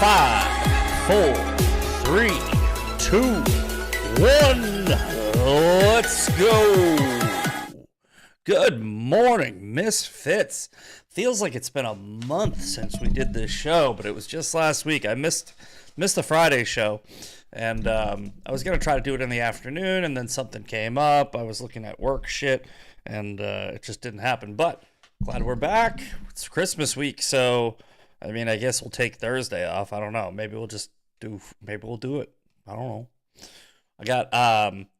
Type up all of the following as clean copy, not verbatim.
5, 4, 3, 2, 1. Let's go. Good morning, Misfits. Feels like it's been a month since we did this show, but it was just last week. I missed the Friday show, and I was going to try to do it in the afternoon, and then something came up. I was looking at work shit, and it just didn't happen. But glad we're back. It's Christmas week, so I mean, I guess we'll take Thursday off. I don't know. Maybe we'll do it. I don't know. I got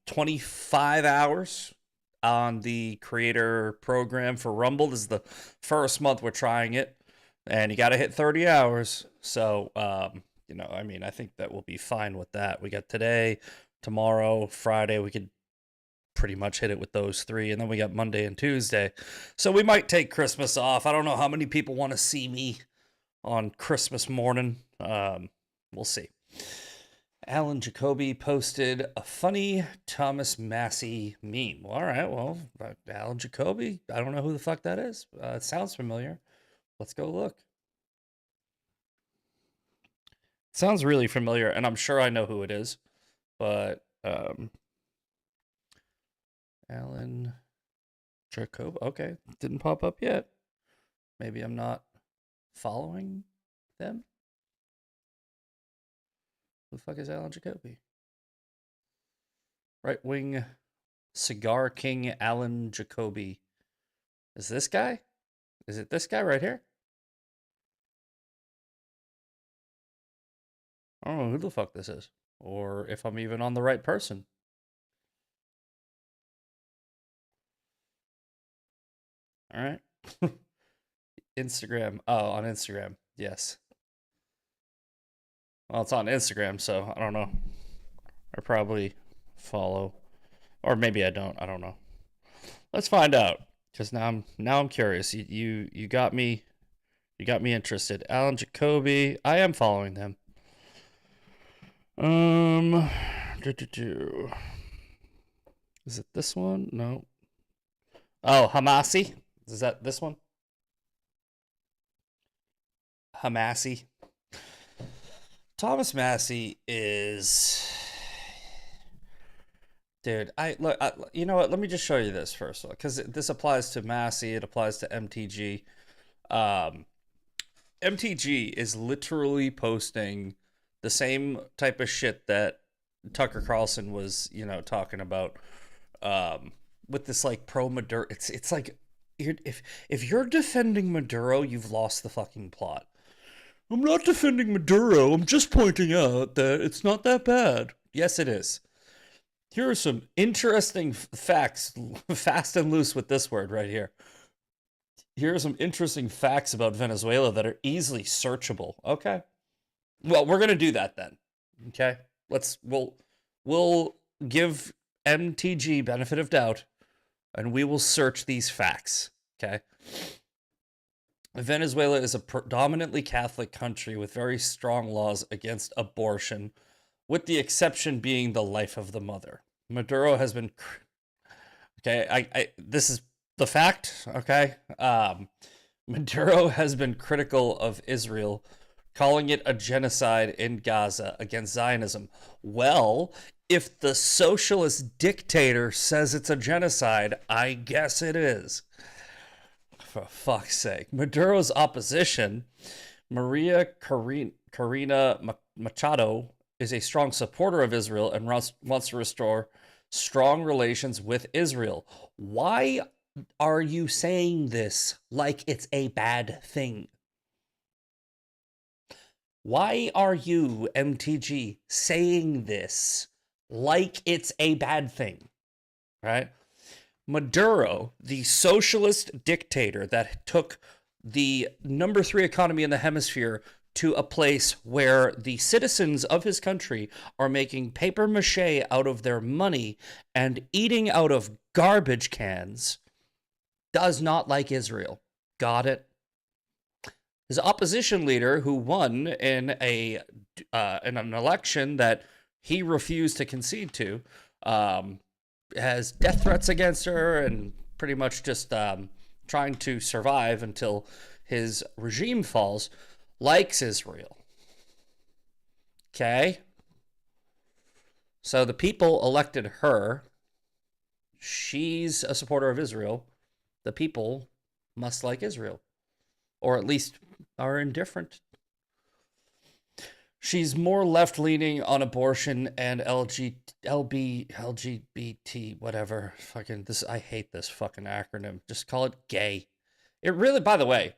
25 hours on the creator program for Rumble. This is the first month we're trying it, and you got to hit 30 hours. So, I mean, I think that we'll be fine with that. We got today, tomorrow, Friday. We could pretty much hit it with those three, and then we got Monday and Tuesday. So we might take Christmas off. I don't know how many people want to see me on Christmas morning. We'll see. Alan Jacoby posted a funny Thomas Massey meme. Well, all right, well, Alan Jacoby, I don't know who the fuck that is. It sounds familiar. Let's go look. It sounds really familiar, and I'm sure I know who it is, but Alan Jacoby, okay, didn't pop up yet. Maybe I'm not following them. Who the fuck is Alan Jacoby? Right wing cigar king Alan Jacoby. Is this guy? Is it this guy right here? I don't know who the fuck this is, or if I'm even on the right person. All right. Instagram. Oh, on Instagram. Yes. Well, it's on Instagram, so I don't know. I probably follow, or maybe I don't. I don't know. Let's find out, because now I'm curious. You got me. You got me interested. Alan Jacoby. I am following them. Is it this one? No. Oh, Hamasi. Is that this one? Hamasi. Thomas Massey is, dude. You know what? Let me just show you this first, because this applies to Massey. It applies to MTG. MTG is literally posting the same type of shit that Tucker Carlson was, talking about, with this like pro Maduro. It's like, if you're defending Maduro, you've lost the fucking plot. I'm not defending Maduro. I'm just pointing out that it's not that bad. Yes, it is. Here are some interesting facts, fast and loose with this word right here. Here are some interesting facts about Venezuela that are easily searchable. Okay. Well, we're going to do that then. Okay. We'll give MTG benefit of doubt, and we will search these facts. Okay. Venezuela is a predominantly Catholic country with very strong laws against abortion, with the exception being the life of the mother. Maduro has been... Okay, this is the fact, okay? Maduro has been critical of Israel, calling it a genocide in Gaza against Zionism. Well, if the socialist dictator says it's a genocide, I guess it is. For fuck's sake. Maduro's opposition, Maria Corina Machado, is a strong supporter of Israel and wants to restore strong relations with Israel. Why are you saying this like it's a bad thing? Why are you, MTG, saying this like it's a bad thing? Right? Maduro, the socialist dictator that took the number 3 economy in the hemisphere to a place where the citizens of his country are making paper mache out of their money and eating out of garbage cans, does not like Israel. Got it? His opposition leader, who won in an election that he refused to concede to, has death threats against her and pretty much just trying to survive until his regime falls, likes Israel. Okay? So the people elected her. She's a supporter of Israel. The people must like Israel, or at least are indifferent. She's more left-leaning on abortion and LGBT, whatever. Fucking this, I hate this fucking acronym. Just call it gay. It really, by the way,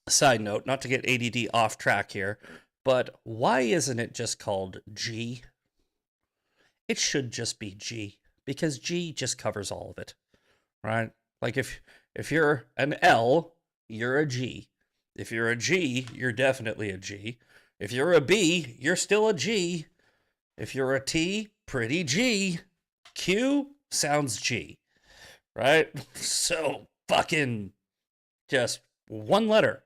side note, not to get ADD off track here, but why isn't it just called G? It should just be G, because G just covers all of it, right? Like if you're an L, you're a G. If you're a G, you're definitely a G. If you're a B, you're still a G. If you're a T, pretty G. Q sounds G, right? So fucking just one letter.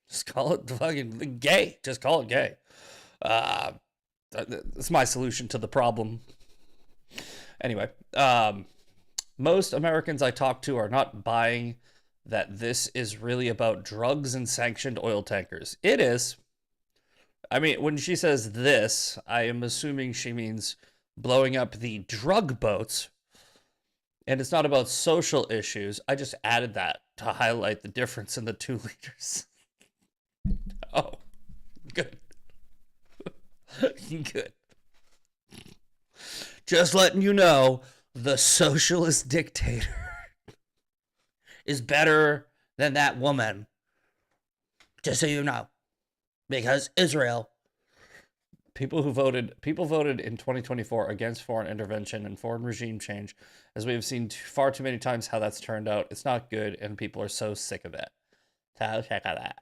Just call it fucking gay. Just call it gay. That's my solution to the problem. Anyway, most Americans I talk to are not buying that this is really about drugs and sanctioned oil tankers. It is. I mean, when she says this, I am assuming she means blowing up the drug boats. And it's not about social issues. I just added that to highlight the difference in the two leaders. Oh, good. Good. Just letting you know, the socialist dictator is better than that woman. Just so you know. Because Israel. People voted in 2024 against foreign intervention and foreign regime change, as we have seen far too many times how that's turned out. It's not good, and people are so sick of it. So check out that.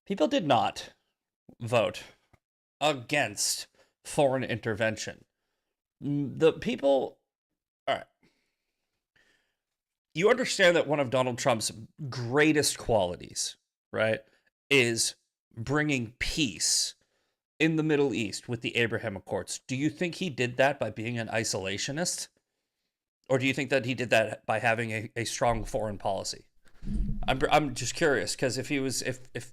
People did not vote against foreign intervention. The people, all right. You understand that one of Donald Trump's greatest qualities, right, is bringing peace in the Middle East with the Abraham Accords. Do you think he did that by being an isolationist? Or do you think that he did that by having a strong foreign policy? I'm just curious, because if he was, if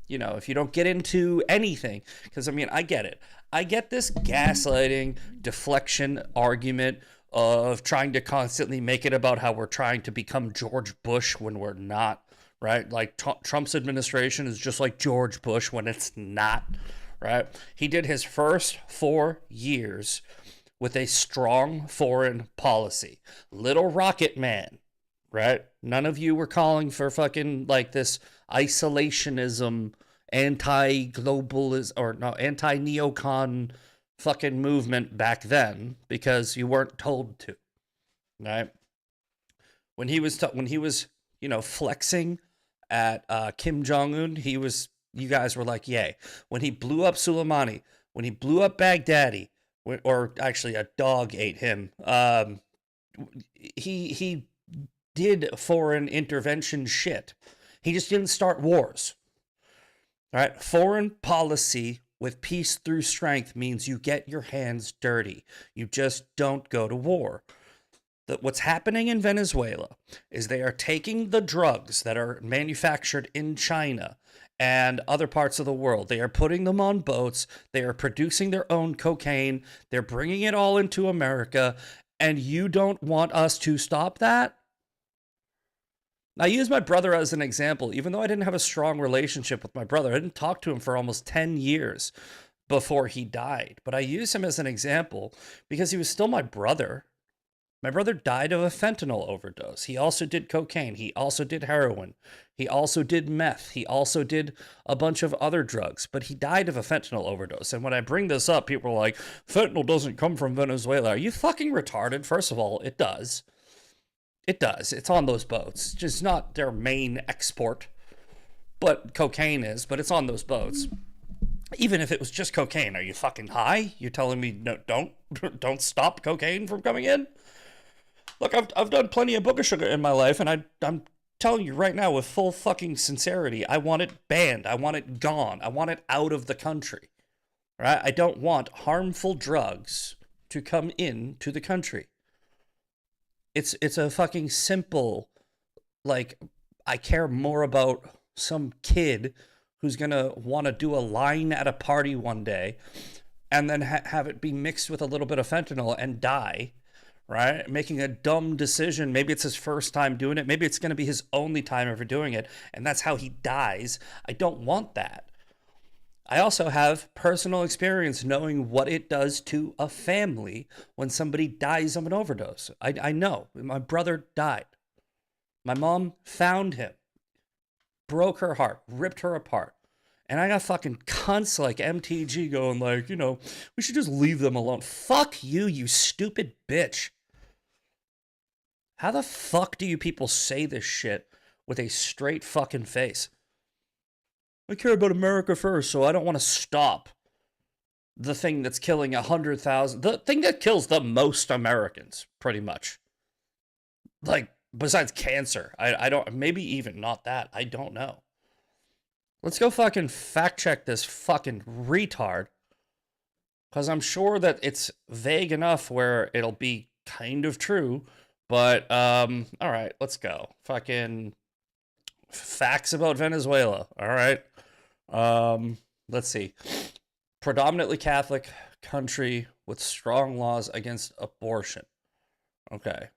you know, if you don't get into anything, because I mean, I get it. I get this gaslighting, deflection argument of trying to constantly make it about how we're trying to become George Bush when we're not, right? Like Trump's administration is just like George Bush when it's not, right? He did his first 4 years with a strong foreign policy. Little Rocket Man, right? None of you were calling for fucking like this isolationism, anti-globalist or no, anti-neocon fucking movement back then, because you weren't told to, right? When he was you know, flexing at Kim Jong-un, you guys were like, yay. When he blew up Soleimani, when he blew up Baghdadi, or actually a dog ate him, he did foreign intervention shit. He just didn't start wars. All right, foreign policy with peace through strength means you get your hands dirty. You just don't go to war. What's happening in Venezuela is they are taking the drugs that are manufactured in China and other parts of the world. They are putting them on boats. They are producing their own cocaine. They're bringing it all into America. And you don't want us to stop that? I use my brother as an example. Even though I didn't have a strong relationship with my brother, I didn't talk to him for almost 10 years before he died. But I use him as an example because he was still my brother. My brother died of a fentanyl overdose. He also did cocaine. He also did heroin. He also did meth. He also did a bunch of other drugs. But he died of a fentanyl overdose. And when I bring this up, people are like, fentanyl doesn't come from Venezuela. Are you fucking retarded? First of all, it does. It does. It's on those boats. It's just not their main export. But cocaine is. But it's on those boats. Even if it was just cocaine, are you fucking high? You're telling me no, don't stop cocaine from coming in? Look, I've done plenty of booger sugar in my life, and I'm telling you right now with full fucking sincerity, I want it banned. I want it gone. I want it out of the country. Right? I don't want harmful drugs to come into the country. It's a fucking simple, like, I care more about some kid who's going to want to do a line at a party one day and then have it be mixed with a little bit of fentanyl and die, right? Making a dumb decision. Maybe it's his first time doing it. Maybe it's going to be his only time ever doing it, and that's how he dies. I don't want that. I also have personal experience knowing what it does to a family when somebody dies of an overdose. I know. My brother died. My mom found him, broke her heart, ripped her apart. And I got fucking cunts like MTG going like, we should just leave them alone. Fuck you, you stupid bitch. How the fuck do you people say this shit with a straight fucking face? I care about America first, so I don't want to stop the thing that's killing 100,000. The thing that kills the most Americans, pretty much. Like, besides cancer. I don't, maybe even not that. I don't know. Let's go fucking fact check this fucking retard. Because I'm sure that it's vague enough where it'll be kind of true. But, alright, let's go. Fucking facts about Venezuela. Alright. Let's see. Predominantly Catholic country with strong laws against abortion. Okay.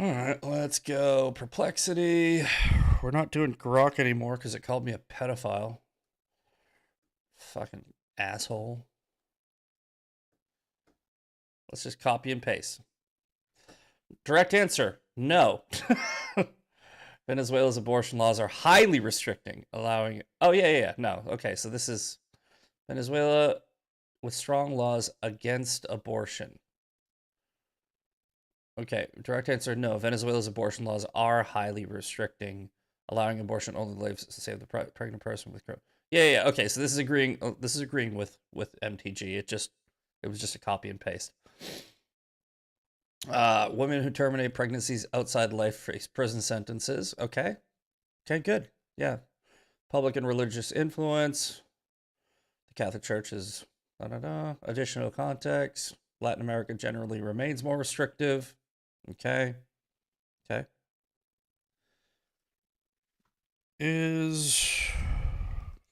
Alright, let's go. Perplexity. We're not doing Grok anymore because it called me a pedophile. Fucking asshole. Let's just copy and paste. Direct answer, no. Venezuela's abortion laws are highly restricting, allowing... Oh, yeah. No, okay, so this is Venezuela with strong laws against abortion. Okay, direct answer, no. Venezuela's abortion laws are highly restricting, allowing abortion only to save the pregnant person with growth. Yeah. Okay, so this is agreeing. This is agreeing with MTG. It was just a copy and paste. Women who terminate pregnancies outside life face prison sentences. Okay, good. Yeah, public and religious influence. The Catholic Church is additional context. Latin America generally remains more restrictive. Okay. Is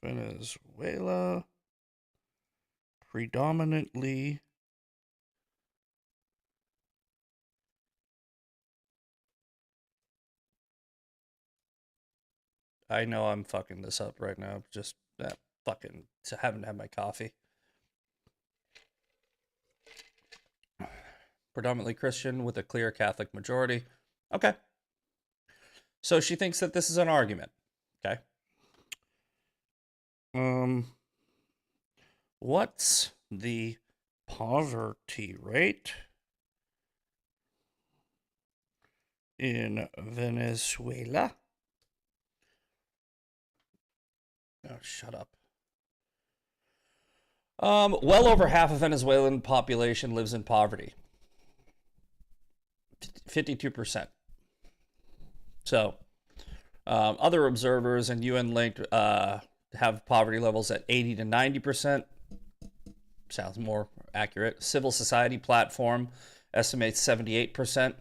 Venezuela predominantly I know I'm fucking this up right now. Just fucking haven't had my coffee. Predominantly Christian with a clear Catholic majority. Okay. So she thinks that this is an argument. Okay. What's the poverty rate in Venezuela? Oh, shut up. Well over half of Venezuelan population lives in poverty. 52%. So, other observers and UN-linked have poverty levels at 80 to 90%. Sounds more accurate. Civil society platform estimates 78%.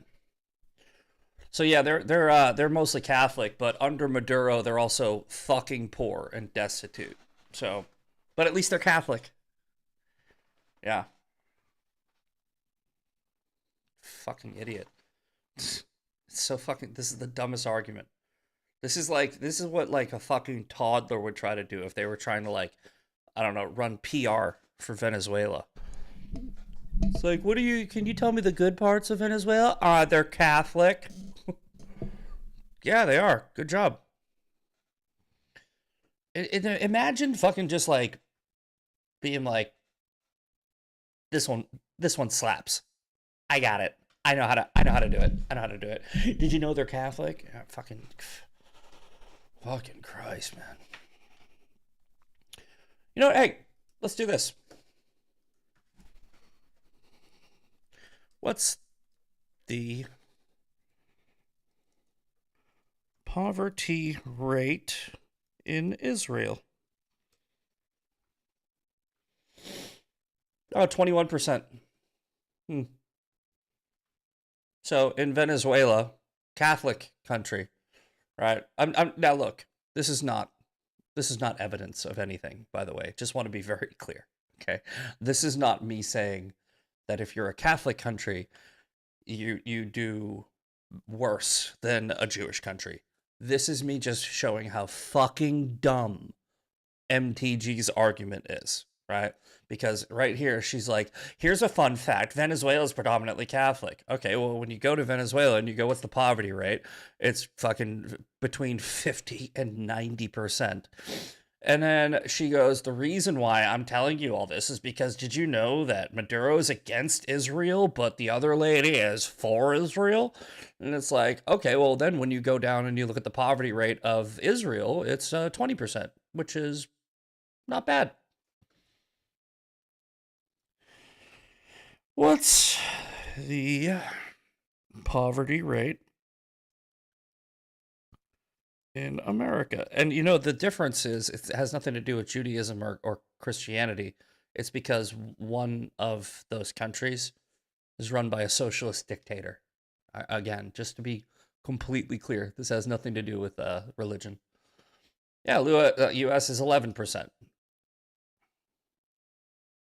So yeah, they're mostly Catholic, but under Maduro, they're also fucking poor and destitute. So, but at least they're Catholic. Yeah. Fucking idiot. It's so fucking. This is the dumbest argument. This is what like a fucking toddler would try to do if they were trying to like, I don't know, run PR for Venezuela. It's like, can you tell me the good parts of Venezuela? They're Catholic. Yeah, they are. Good job. Imagine fucking just like being like, this one slaps. I got it. I know how to do it. I know how to do it. Did you know they're Catholic? Fucking Christ, man. You know what? Hey, let's do this. What's the poverty rate in Israel? 21%. So in Venezuela, Catholic country, right? I'm now look, this is not evidence of anything, by the way. Just want to be very clear. Okay. This is not me saying that if you're a Catholic country, you do worse than a Jewish country. This is me just showing how fucking dumb MTG's argument is, right? Because right here, she's like, here's a fun fact. Venezuela is predominantly Catholic. Okay, well, when you go to Venezuela and you go, what's the poverty rate? It's fucking between 50 and 90%. And then she goes, the reason why I'm telling you all this is because did you know that Maduro is against Israel, but the other lady is for Israel? And it's like, okay, well, then when you go down and you look at the poverty rate of Israel, it's 20%, which is not bad. What's the poverty rate in America? And you know, the difference is it has nothing to do with Judaism or Christianity. It's because one of those countries is run by a socialist dictator. Again, just to be completely clear, this has nothing to do with religion. Yeah, U.S. is 11%.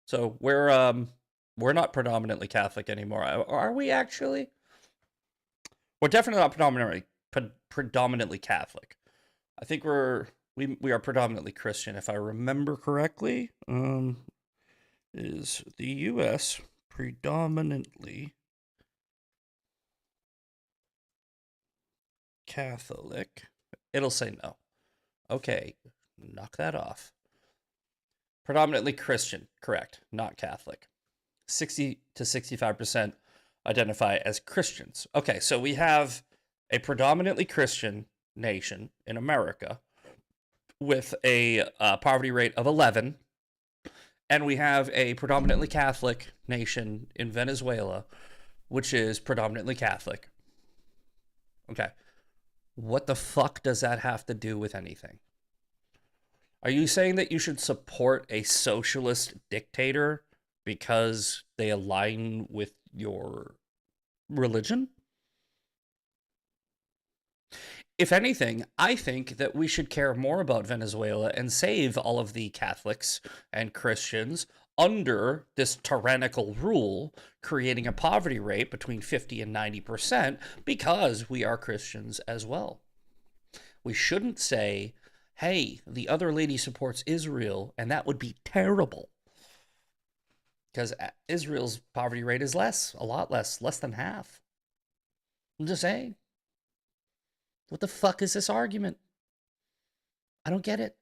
So we're not predominantly Catholic anymore. Are we actually? We're definitely not predominantly Catholic. I think we are predominantly Christian, if I remember correctly. Is the U.S. predominantly Catholic? It'll say no. Okay, knock that off. Predominantly Christian, correct, not Catholic. 60 to 65% identify as Christians. Okay, so we have a predominantly Christian nation in America with a poverty rate of 11, and we have a predominantly Catholic nation in Venezuela, which is predominantly Catholic. Okay, what the fuck does that have to do with anything? Are you saying that you should support a socialist dictator because they align with your religion? If anything, I think that we should care more about Venezuela and save all of the Catholics and Christians under this tyrannical rule, creating a poverty rate between 50 and 90% because we are Christians as well. We shouldn't say, hey, the other lady supports Israel, and that would be terrible. Because Israel's poverty rate is less, a lot less than half. I'm just saying. What the fuck is this argument? I don't get it.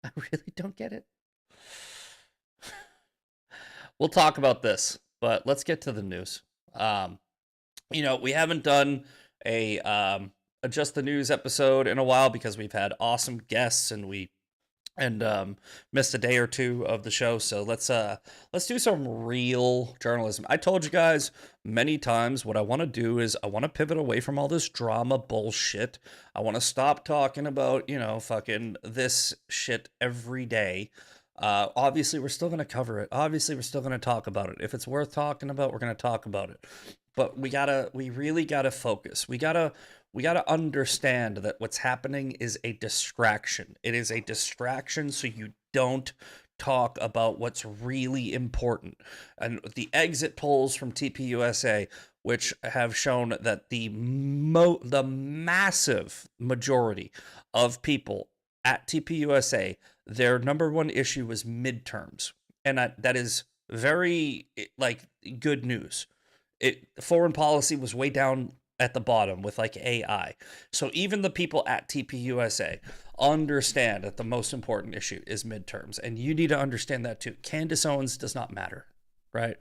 I really don't get it. We'll talk about this, but let's get to the news. You know, we haven't done a Just the News episode in a while because we've had awesome guests and missed a day or two of the show. So let's do some real journalism. I told you guys many times what I want to do is I want to pivot away from all this drama bullshit. I want to stop talking about, you know, fucking this shit every day. Obviously we're still going to cover it. Obviously we're still going to talk about it. If it's worth talking about, we're going to talk about it. But we really gotta focus. We gotta understand that what's happening is a distraction. It is a distraction so you don't talk about what's really important. And the exit polls from TPUSA, which have shown that the massive majority of people at TPUSA, their number one issue was midterms. And that is very, like, good news. Foreign policy was way down at the bottom with like AI. So even the people at TPUSA understand that the most important issue is midterms. And you need to understand that too. Candace Owens does not matter, right?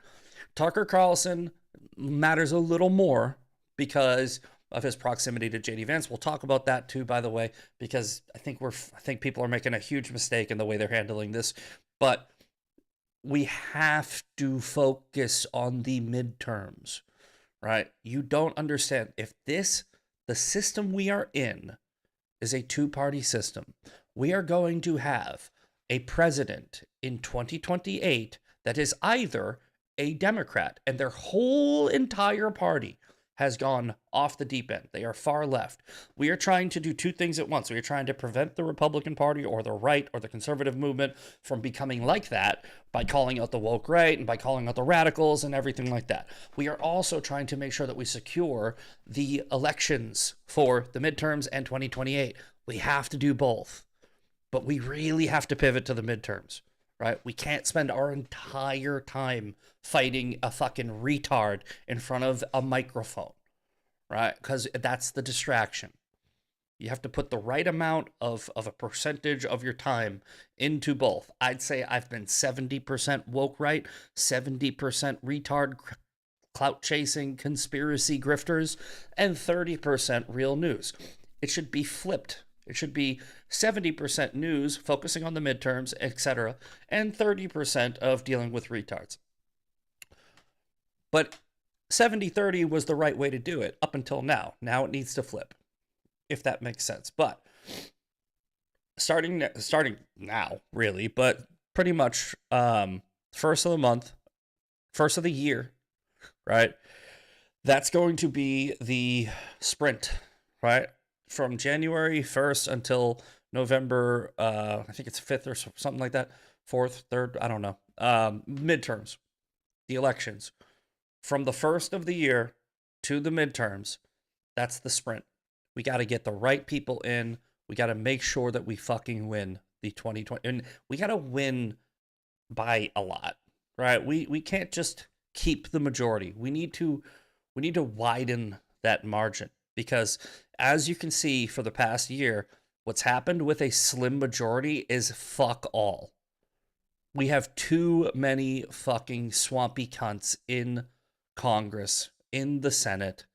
Tucker Carlson matters a little more because of his proximity to JD Vance. We'll talk about that too, by the way, because I think people are making a huge mistake in the way they're handling this. But we have to focus on the midterms, right? You don't understand. If the system we are in is a two-party system, we are going to have a president in 2028 that is either a Democrat and their whole entire party has gone off the deep end. They are far left. We are trying to do two things at once. We are trying to prevent the Republican Party or the right or the conservative movement from becoming like that by calling out the woke right and by calling out the radicals and everything like that. We are also trying to make sure that we secure the elections for the midterms and 2028. We have to do both, but we really have to pivot to the midterms. Right? We can't spend our entire time fighting a fucking retard in front of a microphone, right? Because that's the distraction. You have to put the right amount of a percentage of your time into both. I'd say I've been 70% woke right, 70% retard clout chasing conspiracy grifters, and 30% real news. It should be flipped. It should be 70% news, focusing on the midterms, etc., and 30% of dealing with retards. But 70-30 was the right way to do it up until now. Now it needs to flip, if that makes sense. But starting now, really, but pretty much first of the month, first of the year, right? That's going to be the sprint, right? From January 1st until November, I think it's 5th or something like that, 4th, 3rd, I don't know, midterms, the elections. From the first of the year to the midterms, that's the sprint. We got to get the right people in. We got to make sure that we fucking win the 2020. And we got to win by a lot, right? We can't just keep the majority. We need to widen that margin. Because as you can see for the past year, what's happened with a slim majority is fuck all. We have too many fucking swampy cunts in Congress, in the Senate,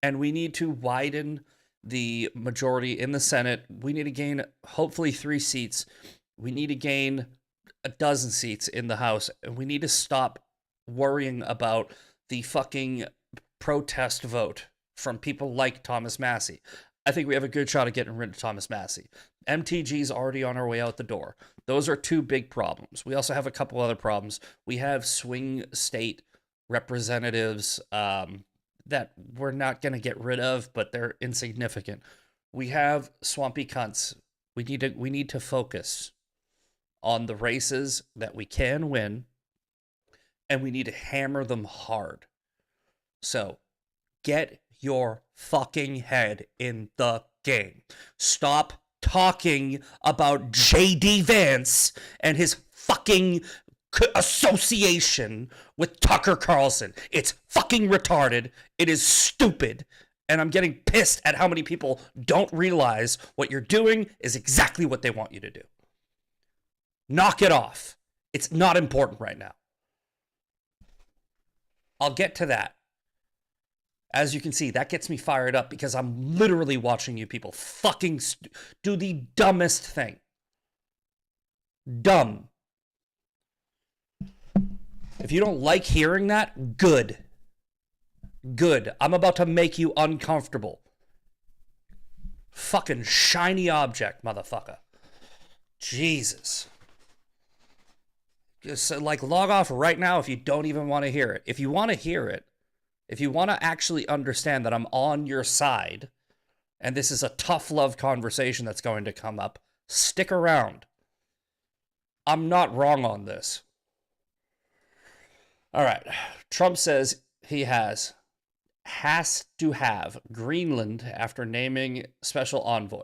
and we need to widen the majority in the Senate. We need to gain hopefully 3 seats. We need to gain 12 seats in the House, and we need to stop worrying about the fucking protest vote from people like Thomas Massie. I think we have a good shot at getting rid of Thomas Massie. MTG's already on our way out the door. Those are 2 big problems. We also have a couple other problems. We have swing state representatives that we're not going to get rid of, but they're insignificant. We have swampy cunts. We need to focus on the races that we can win, and we need to hammer them hard. So, get your fucking head in the game. Stop talking about J.D. Vance and his fucking association with Tucker Carlson. It's fucking retarded. It is stupid. And I'm getting pissed at how many people don't realize what you're doing is exactly what they want you to do. Knock it off. It's not important right now. I'll get to that. As you can see, that gets me fired up because I'm literally watching you people fucking do the dumbest thing. Dumb. If you don't like hearing that, good. Good. I'm about to make you uncomfortable. Fucking shiny object, motherfucker. Jesus. Just like log off right now if you don't even want to hear it. If you want to hear it, if you want to actually understand that I'm on your side, and this is a tough love conversation that's going to come up, stick around. I'm not wrong on this. All right. Trump says he has to have Greenland after naming special envoy.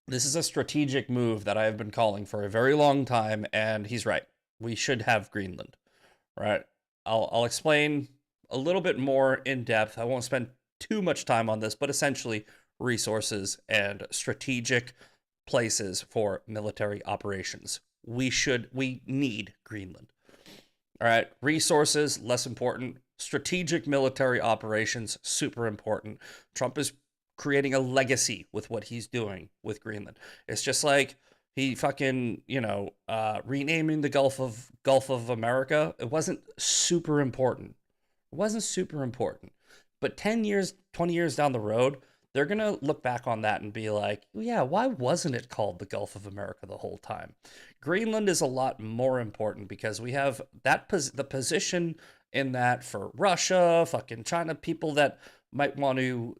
This is a strategic move that I have been calling for a very long time, and he's right. We should have Greenland, right? I'll explain a little bit more in depth. I won't spend too much time on this, but essentially resources and strategic places for military operations. We need Greenland. All right, resources, less important. Strategic military operations, super important. Trump is creating a legacy with what he's doing with Greenland. It's just like he fucking, renaming the Gulf of America. It wasn't super important. It wasn't super important. But 10 years, 20 years down the road, they're going to look back on that and be like, yeah, why wasn't it called the Gulf of America the whole time? Greenland is a lot more important because we have that the position in that for Russia, fucking China, people that might want to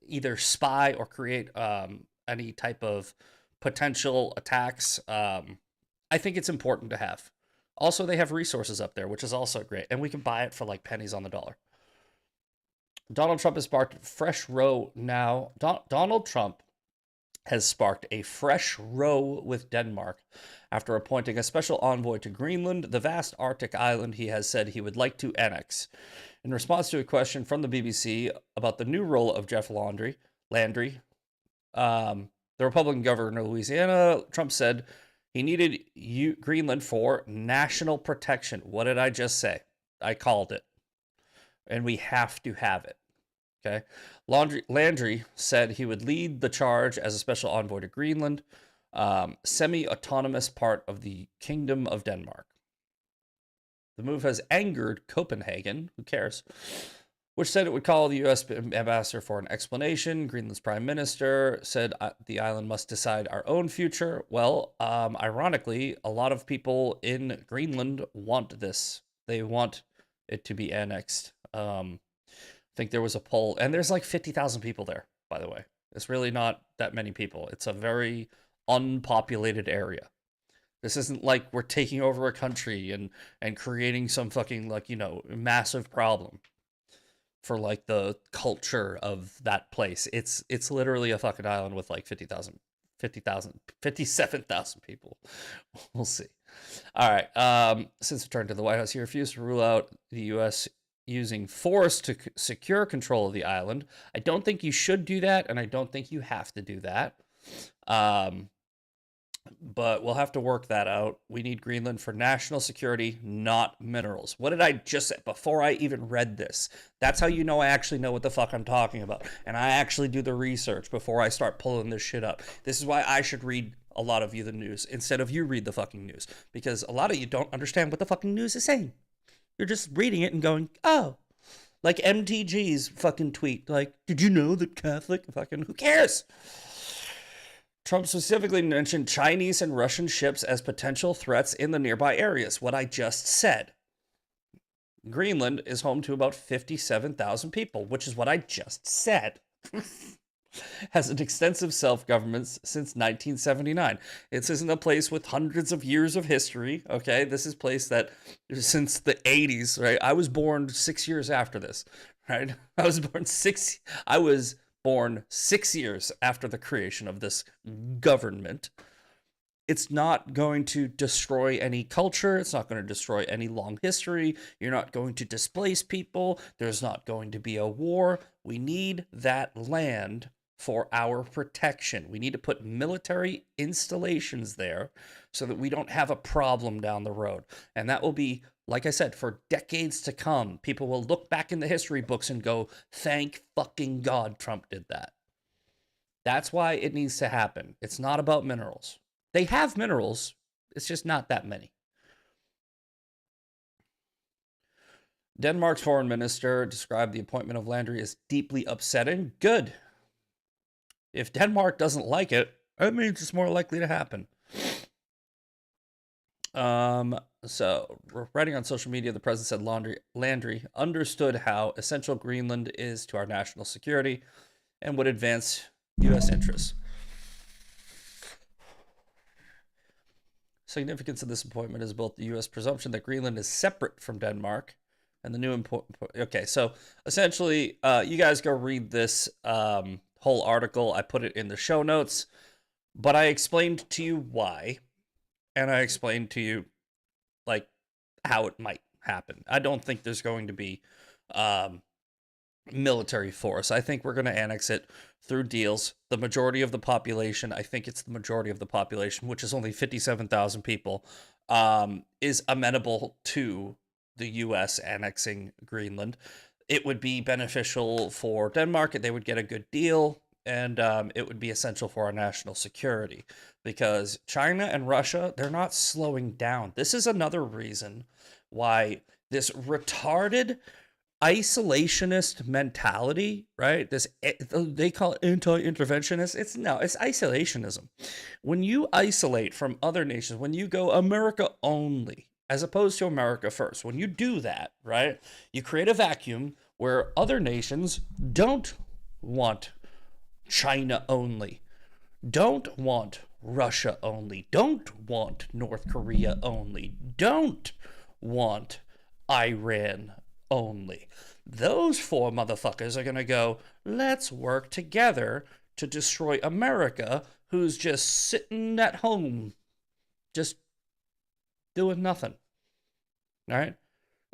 either spy or create any type of potential attacks. I think it's important to have. Also, they have resources up there, which is also great, and we can buy it for like pennies on the dollar. Donald Trump has sparked fresh row now. Donald Trump has sparked a fresh row with Denmark after appointing a special envoy to Greenland, the vast Arctic island he has said he would like to annex. In response to a question from the BBC about the new role of Jeff Landry, the Republican governor of Louisiana, Trump said he needed Greenland for national protection. What did I just say? I called it. And we have to have it. Okay. Landry said he would lead the charge as a special envoy to Greenland, semi-autonomous part of the Kingdom of Denmark. The move has angered Copenhagen, who cares, which said it would call the U.S. ambassador for an explanation. Greenland's prime minister said the island must decide our own future. Well, ironically, a lot of people in Greenland want this. They want it to be annexed. I think there was a poll, and there's like 50,000 people there, by the way. It's really not that many people. It's a very unpopulated area. This isn't like we're taking over a country and creating some fucking, like, you know, massive problem for like the culture of that place. It's literally a fucking island with like 57,000 people. We'll see. All right. Since returning to the White House, he refused to rule out the U.S. using force to secure control of the island. I don't think you should do that, and I don't think you have to do that. But we'll have to work that out. We need Greenland for national security, not minerals. What did I just say before I even read this? That's how you know I actually know what the fuck I'm talking about. And I actually do the research before I start pulling this shit up. This is why I should read a lot of you the news instead of you read the fucking news. Because a lot of you don't understand what the fucking news is saying. You're just reading it and going, oh. Like MTG's fucking tweet. Like, did you know that Catholic fucking, who cares? Trump specifically mentioned Chinese and Russian ships as potential threats in the nearby areas. What I just said. Greenland is home to about 57,000 people, which is what I just said. Has an extensive self-government since 1979. This isn't a place with hundreds of years of history, okay? This is a place that since the 80s, right? I was born 6 years after this, right? I was born 6 years after the creation of this government. It's not going to destroy any culture. It's not going to destroy any long history. You're not going to displace people. There's not going to be a war. We need that land for our protection. We need to put military installations there so that we don't have a problem down the road. And that will be, like I said, for decades to come. People will look back in the history books and go, thank fucking God Trump did that. That's why it needs to happen. It's not about minerals. They have minerals. It's just not that many. Denmark's foreign minister described the appointment of Landry as deeply upsetting. Good. If Denmark doesn't like it, that means it's more likely to happen. So, writing on social media, the president said Landry understood how essential Greenland is to our national security and would advance U.S. interests. Significance of this appointment is both the U.S. presumption that Greenland is separate from Denmark and the new okay, so essentially, you guys go read this whole article. I put it in the show notes, but I explained to you why, and I explained to you like how it might happen. I don't think there's going to be military force. I think we're going to annex it through deals. The majority of the population, I think it's the majority of the population, which is only 57,000 people, is amenable to the U.S. annexing Greenland. It would be beneficial for Denmark. They would get a good deal, and it would be essential for our national security because China and Russia, they're not slowing down. This is another reason why this retarded isolationist mentality, right? This, they call it anti-interventionist. It's isolationism. When you isolate from other nations, when you go America only, as opposed to America first, when you do that, right, you create a vacuum where other nations don't want China only, don't want Russia only, don't want North Korea only, don't want Iran only. Those four motherfuckers are going to go, let's work together to destroy America, who's just sitting at home, just doing nothing. All right?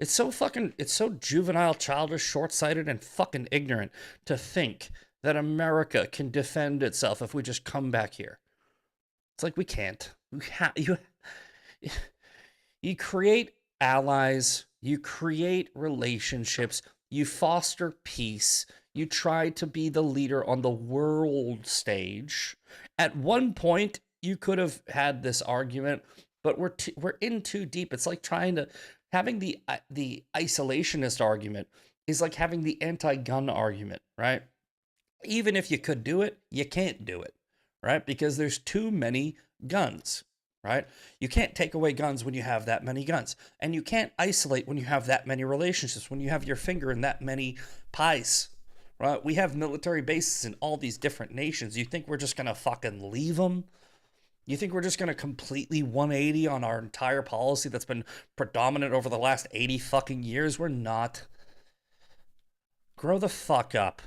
It's so juvenile, childish, short-sighted, and fucking ignorant to think that America can defend itself if we just come back here. It's like we can't. You create allies, you create relationships, you foster peace, you try to be the leader on the world stage. At one point, you could have had this argument, but we're in too deep. It's like having the isolationist argument is like having the anti-gun argument, right? Even if you could do it, you can't do it, right? Because there's too many guns, right? You can't take away guns when you have that many guns. And you can't isolate when you have that many relationships, when you have your finger in that many pies, right? We have military bases in all these different nations. You think we're just going to fucking leave them? You think we're just going to completely 180 on our entire policy that's been predominant over the last 80 fucking years? We're not. Grow the fuck up.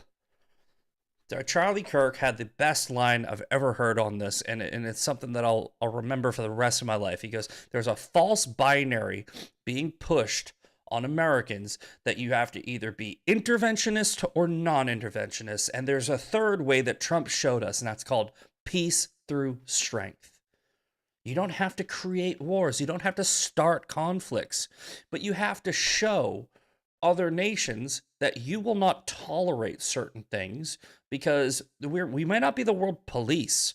Charlie Kirk had the best line I've ever heard on this, and it's something that I'll remember for the rest of my life. He goes, there's a false binary being pushed on Americans that you have to either be interventionist or non-interventionist, and there's a third way that Trump showed us, and that's called peace through strength. You don't have to create wars. You don't have to start conflicts, but you have to show other nations that you will not tolerate certain things, because we might not be the world police,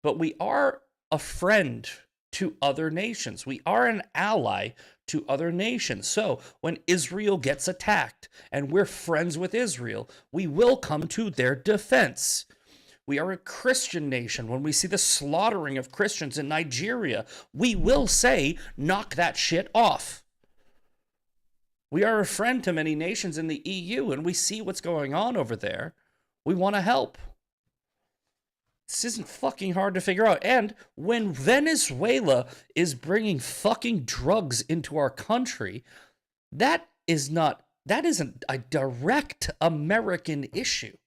but we are a friend to other nations. We are an ally to other nations. So when Israel gets attacked and we're friends with Israel, we will come to their defense. We are a Christian nation. When we see the slaughtering of Christians in Nigeria, we will say, knock that shit off. We are a friend to many nations in the EU, and we see what's going on over there. We want to help. This isn't fucking hard to figure out. And when Venezuela is bringing fucking drugs into our country, that isn't a direct American issue.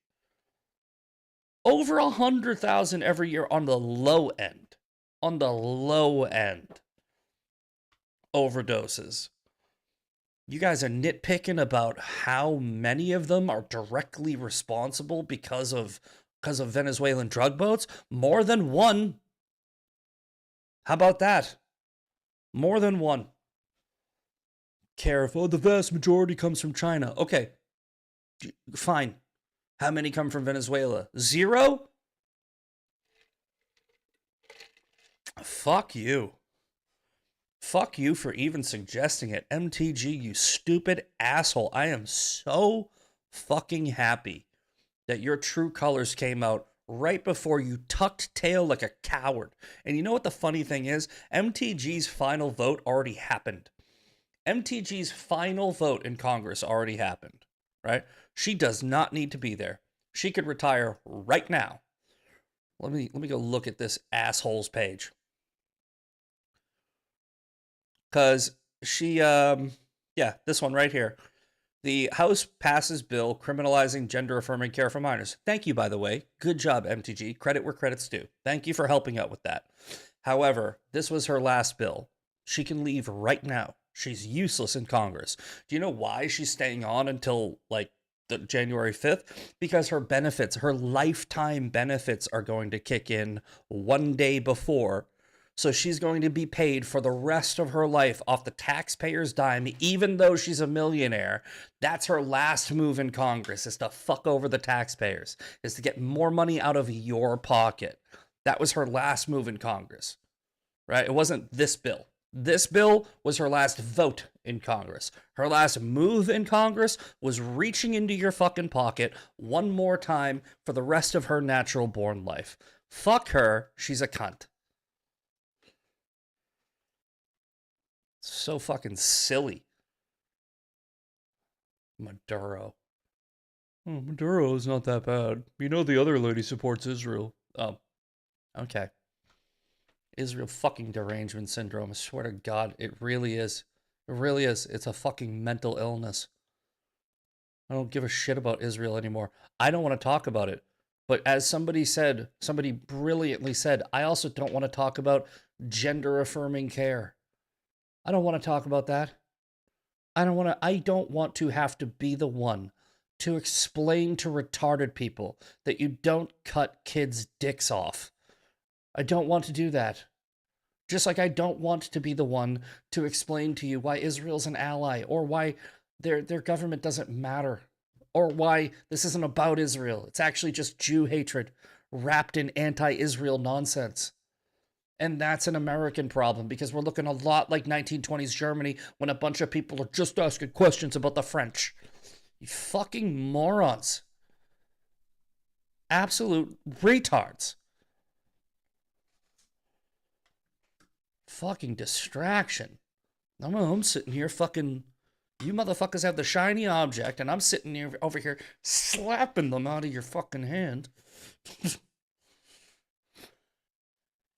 Over 100,000 every year on the low end. On the low end. Overdoses. You guys are nitpicking about how many of them are directly responsible because of Venezuelan drug boats. More than one. How about that? More than one. Careful, the vast majority comes from China. Okay, fine. How many come from Venezuela? 0? Fuck you. Fuck you for even suggesting it. MTG, you stupid asshole. I am so fucking happy that your true colors came out right before you tucked tail like a coward. And you know what the funny thing is? MTG's final vote already happened. MTG's final vote in Congress already happened, right? She does not need to be there. She could retire right now. Let me go look at this asshole's page. Because she, this one right here. The House passes bill criminalizing gender-affirming care for minors. Thank you, by the way. Good job, MTG. Credit where credit's due. Thank you for helping out with that. However, this was her last bill. She can leave right now. She's useless in Congress. Do you know why she's staying on until, like, the January 5th? Because her benefits, her lifetime benefits are going to kick in one day before. So she's going to be paid for the rest of her life off the taxpayer's dime, even though she's a millionaire. That's her last move in Congress, is to fuck over the taxpayers, is to get more money out of your pocket. That was her last move in Congress, right? It wasn't this bill. This bill was her last vote in Congress. Her last move in Congress was reaching into your fucking pocket one more time for the rest of her natural born life. Fuck her. She's a cunt. So fucking silly. Maduro. Oh, Maduro is not that bad. You know the other lady supports Israel. Oh, okay. Israel fucking derangement syndrome. I swear to God, it really is. It really is. It's a fucking mental illness. I don't give a shit about Israel anymore. I don't want to talk about it. But as somebody said, somebody brilliantly said, I also don't want to talk about gender affirming care. I don't want to talk about that. I don't want to have to be the one to explain to retarded people that you don't cut kids' dicks off. I don't want to do that. Just like I don't want to be the one to explain to you why Israel's an ally, or why their government doesn't matter, or why this isn't about Israel. It's actually just Jew hatred wrapped in anti-Israel nonsense. And that's an American problem, because we're looking a lot like 1920s Germany when a bunch of people are just asking questions about the French. You fucking morons. Absolute retards. Fucking distraction. I'm sitting here fucking... You motherfuckers have the shiny object, and I'm sitting here over here slapping them out of your fucking hand.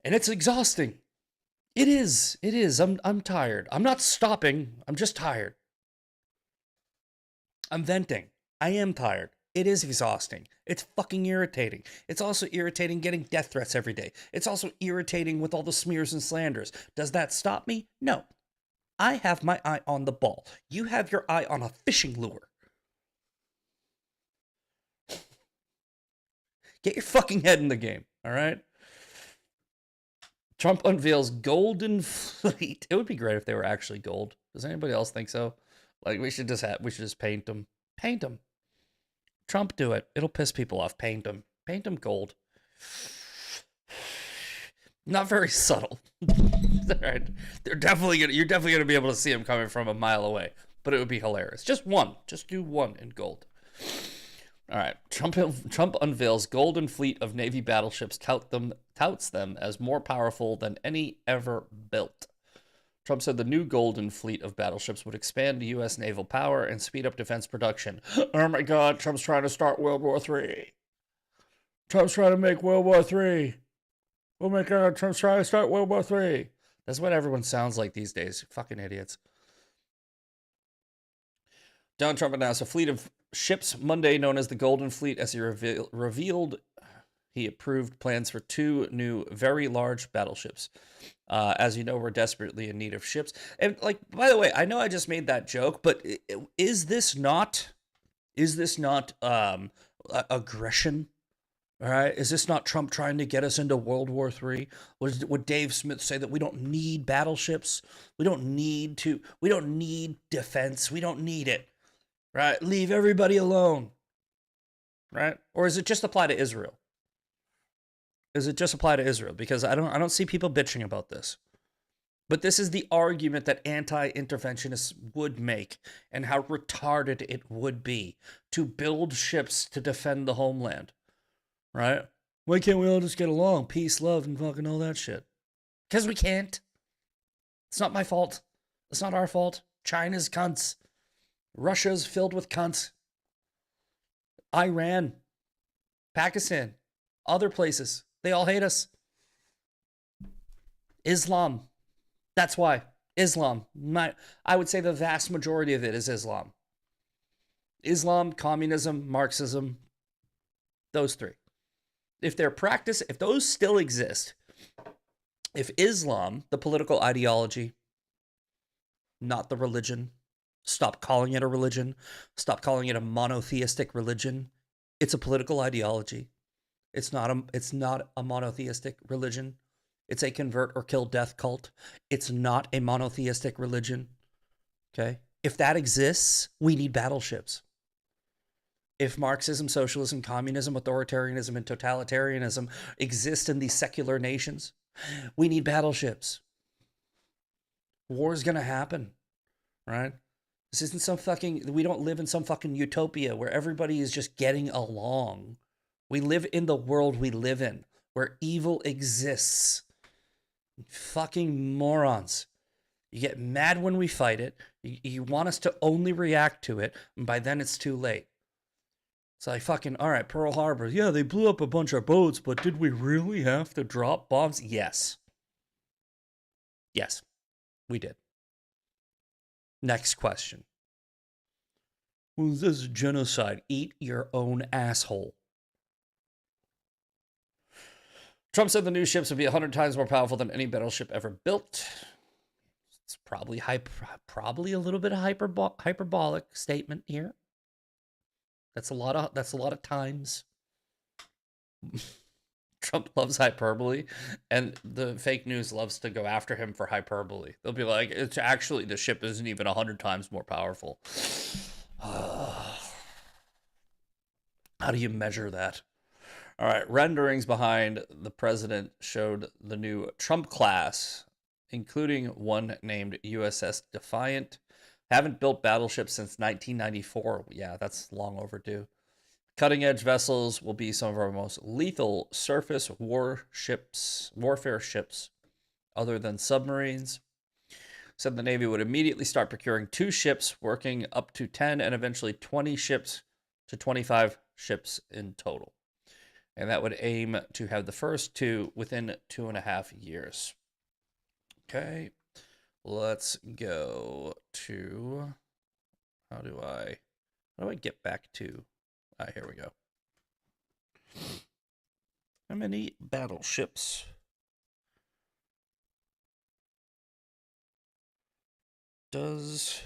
And it's exhausting. It is. It is. I'm tired. I'm not stopping. I'm just tired. I'm venting. I am tired. It is exhausting. It's fucking irritating. It's also irritating getting death threats every day. It's also irritating with all the smears and slanders. Does that stop me? No. I have my eye on the ball. You have your eye on a fishing lure. Get your fucking head in the game, all right? Trump unveils golden fleet. It would be great if they were actually gold. Does anybody else think so? Like, we should just paint them. Paint them. Trump, do it. It'll piss people off. Paint them. Paint them gold. Not very subtle. Right. You're definitely gonna be able to see them coming from a mile away. But it would be hilarious. Just one. Just do one in gold. All right. Trump unveils golden fleet of Navy battleships. Touts them as more powerful than any ever built. Trump said the new golden fleet of battleships would expand U.S. naval power and speed up defense production. Oh my God, Trump's trying to start World War III. Trump's trying to make World War III. Oh my God, Trump's trying to start World War III. That's what everyone sounds like these days. Fucking idiots. Donald Trump announced a fleet of ships Monday known as the Golden Fleet as he revealed he approved plans for 2 new very large battleships. As you know, we're desperately in need of ships. And like, by the way, I know I just made that joke, but is this not aggression? All right, is this not Trump trying to get us into World War III? Would Dave Smith say that we don't need battleships? We don't need defense. We don't need it. Right? Leave everybody alone. Right? Or is it just apply to Israel? Does it just apply to Israel? Because I don't see people bitching about this. But this is the argument that anti-interventionists would make, and how retarded it would be to build ships to defend the homeland. Right? Why can't we all just get along? Peace, love, and fucking all that shit. Because we can't. It's not my fault. It's not our fault. China's cunts. Russia's filled with cunts. Iran. Pakistan. Other places. They all hate us. Islam. That's why. Islam. I would say the vast majority of it is Islam. Islam, communism, Marxism. Those 3. If those still exist, if Islam, the political ideology, not the religion, stop calling it a religion, stop calling it a monotheistic religion, it's a political ideology. It's not a monotheistic religion. It's a convert or kill death cult. It's not a monotheistic religion. Okay? If that exists, we need battleships. If Marxism, socialism, communism, authoritarianism, and totalitarianism exist in these secular nations, we need battleships. War is going to happen, right? This isn't we don't live in some fucking utopia where everybody is just getting along. We live in the world we live in, where evil exists. Fucking morons. You get mad when we fight it. You want us to only react to it, and by then it's too late. It's like fucking, all right, Pearl Harbor. Yeah, they blew up a bunch of boats, but did we really have to drop bombs? Yes. Yes, we did. Next question. Well, this is genocide. Eat your own asshole. Trump said the new ships would be 100 times more powerful than any battleship ever built. It's probably a little bit of hyperbolic statement here. That's a lot of times. Trump loves hyperbole, and the fake news loves to go after him for hyperbole. They'll be like, it's actually, the ship isn't even 100 times more powerful. How do you measure that? All right, renderings behind the president showed the new Trump class, including one named USS Defiant. Haven't built battleships since 1994. Yeah, that's long overdue. Cutting-edge vessels will be some of our most lethal surface warfare ships, other than submarines. Said the Navy would immediately start procuring 2 ships, working up to 10 and eventually 20 ships to 25 ships in total. And that would aim to have the first 2 within 2.5 years. Okay, let's go to, how do I get back to, here we go. How many battleships does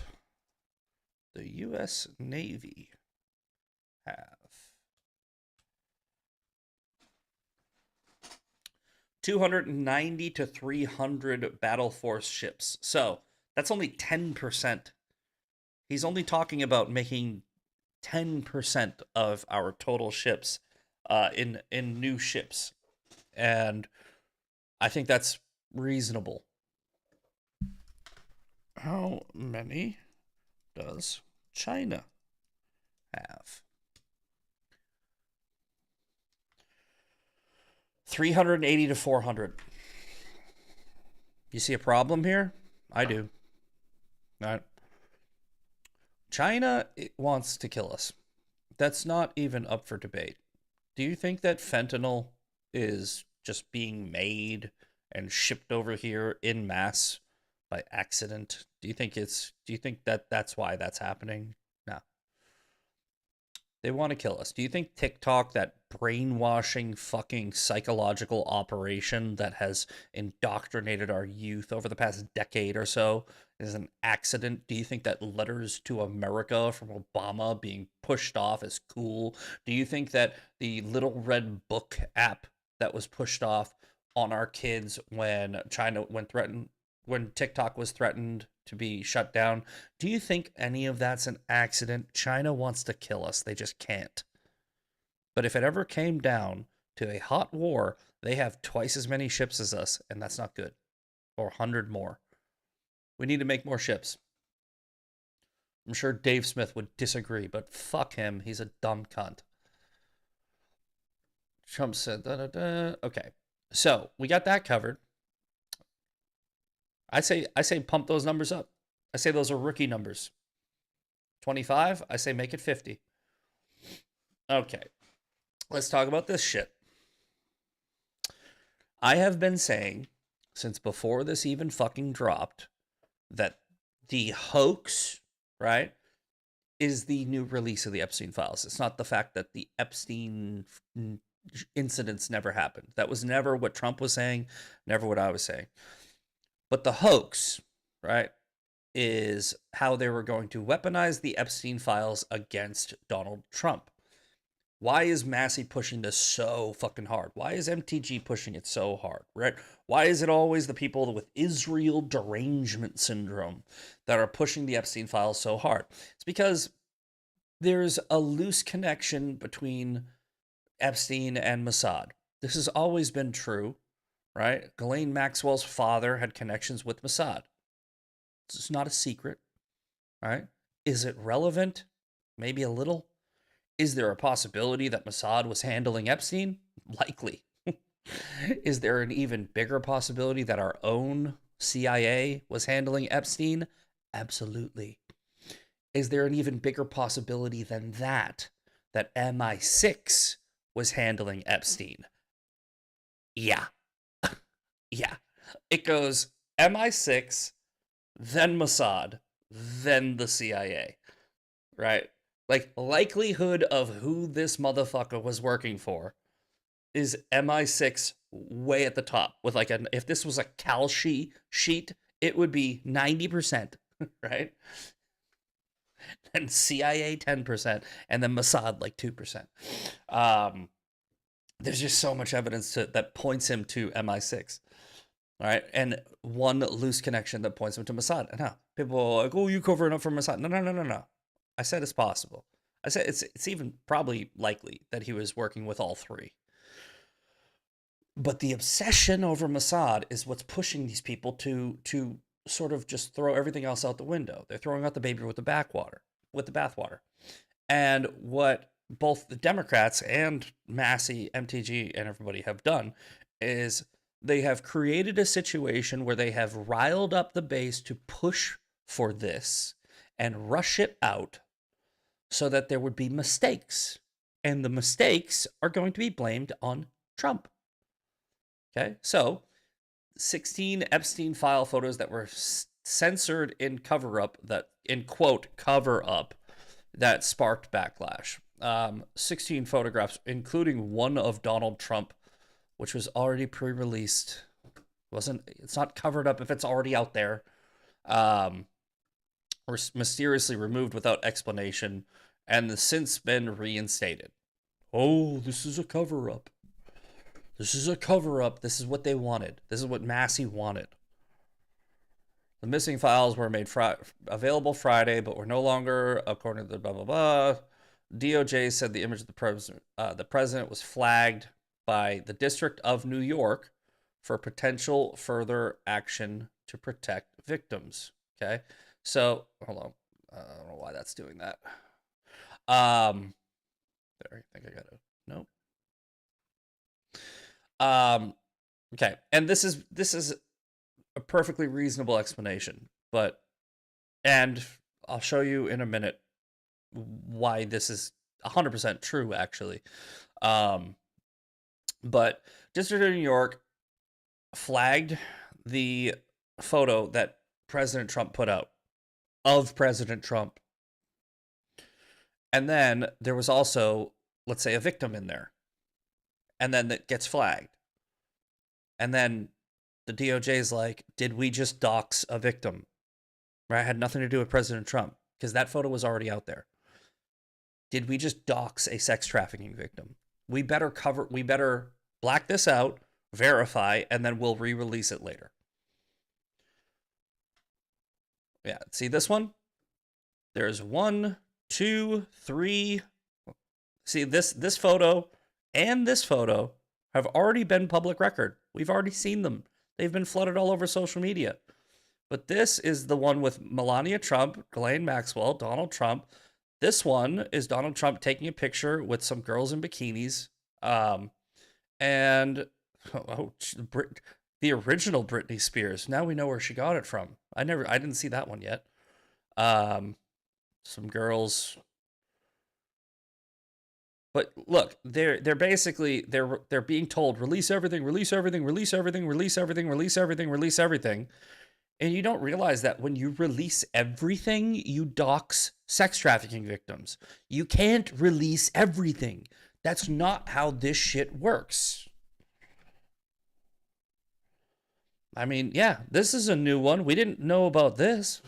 the U.S. Navy have? 290 to 300 battle force ships. So that's only 10%. He's only talking about making 10% of our total ships in new ships. And I think that's reasonable. How many does China have? 380 to 400. You see a problem here? I do. All right. China wants to kill us. That's not even up for debate. Do you think that fentanyl is just being made and shipped over here in mass by accident? Do you think that that's why that's happening? No. They want to kill us. Do you think TikTok, that brainwashing fucking psychological operation that has indoctrinated our youth over the past decade or so, is an accident? Do you think that letters to America from Obama being pushed off as cool? Do you think that the Little Red Book app that was pushed off on our kids when TikTok was threatened to be shut down, do you think any of that's an accident? China wants to kill us. They just can't. But if it ever came down to a hot war, they have twice as many ships as us, and that's not good. Or 100 more. We need to make more ships. I'm sure Dave Smith would disagree, but fuck him. He's a dumb cunt. Trump said, Okay. So, we got that covered. I say pump those numbers up. I say those are rookie numbers. 25, I say make it 50. Okay. Let's talk about this shit. I have been saying since before this even fucking dropped that the hoax, right, is the new release of the Epstein files. It's not the fact that the Epstein incidents never happened. That was never what Trump was saying, never what I was saying. But the hoax, right, is how they were going to weaponize the Epstein files against Donald Trump. Why is Massey pushing this so fucking hard? Why is MTG pushing it so hard, right? Why is it always the people with Israel derangement syndrome that are pushing the Epstein files so hard? It's because there's a loose connection between Epstein and Mossad. This has always been true. Right? Ghislaine Maxwell's father had connections with Mossad. It's not a secret. Right? Is it relevant? Maybe a little. Is there a possibility that Mossad was handling Epstein? Likely. Is there an even bigger possibility that our own CIA was handling Epstein? Absolutely. Is there an even bigger possibility than that MI6 was handling Epstein? Yeah. Yeah. It goes MI6, then Mossad, then the CIA, right? Like, likelihood of who this motherfucker was working for is MI6 way at the top. With like if this was a Kalshi sheet, it would be 90%, right? And CIA 10%, and then Mossad like 2%. There's just so much evidence that points him to MI6. All right, and one loose connection that points him to Mossad. No, people are like, "Oh, you covering up for Mossad?" No. I said it's possible. I said it's even probably likely that he was working with all three. But the obsession over Mossad is what's pushing these people to sort of just throw everything else out the window. They're throwing out the baby with the bathwater. And what both the Democrats and Massey, MTG, and everybody have done is they have created a situation where they have riled up the base to push for this and rush it out so that there would be mistakes. And the mistakes are going to be blamed on Trump. Okay, so 16 Epstein file photos that were censored in cover-up, that, in quote, cover-up, that sparked backlash. 16 photographs, including one of Donald Trump, which was already pre-released. It's not covered up if it's already out there. Or mysteriously removed without explanation, and has since been reinstated. Oh, this is a cover-up. This is a cover-up. This is what they wanted. This is what Massey wanted. The missing files were made available Friday, but were no longer, according to the blah, blah, blah. DOJ said the image of the president was flagged by the District of New York for potential further action to protect victims. Okay, so hold on. I don't know why that's doing that. There, I think I got it. Nope. Okay, and this is a perfectly reasonable explanation, and I'll show you in a minute why this is 100% true, actually. But District of New York flagged the photo that President Trump put out of President Trump. And then there was also, let's say, a victim in there. And then that gets flagged. And then the DOJ is like, did we just dox a victim? Right? It had nothing to do with President Trump, because that photo was already out there. Did we just dox a sex trafficking victim? We better black this out, verify, and then we'll re-release it later. Yeah, see this one? There's 1, 2, 3. See, this photo and this photo have already been public record. We've already seen them. They've been flooded all over social media. But this is the one with Melania Trump, Ghislaine Maxwell, Donald Trump. This one is Donald Trump taking a picture with some girls in bikinis. And the original Britney Spears. Now we know where she got it from. I didn't see that one yet. Some girls. But look, they're basically they're being told release everything, release everything, release everything, release everything, release everything, release everything. And you don't realize that when you release everything, you dox sex trafficking victims. You can't release everything. That's not how this shit works. I mean, yeah, this is a new one. We didn't know about this.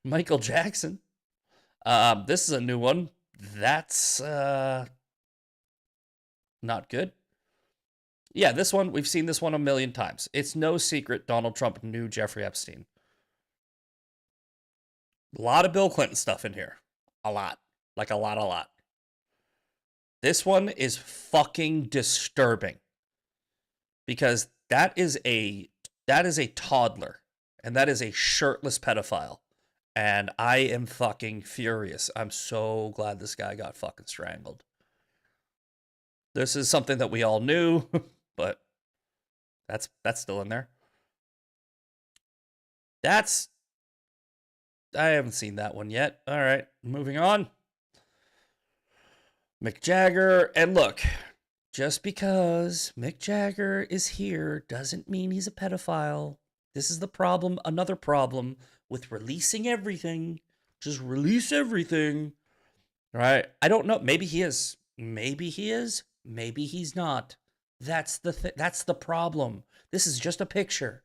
Michael Jackson. This is a new one. That's not good. Yeah, this one, we've seen this one a million times. It's no secret Donald Trump knew Jeffrey Epstein. A lot of Bill Clinton stuff in here. A lot. Like a lot. This one is fucking disturbing. Because that is a toddler. And that is a shirtless pedophile. And I am fucking furious. I'm so glad this guy got fucking strangled. This is something that we all knew, but that's still in there. I haven't seen that one yet. All right, moving on. Mick Jagger, and look, just because Mick Jagger is here doesn't mean he's a pedophile. This is the problem, another problem with releasing everything. Just release everything. Right? I don't know. Maybe he is. Maybe he is. Maybe he's not. That's the problem. This is just a picture.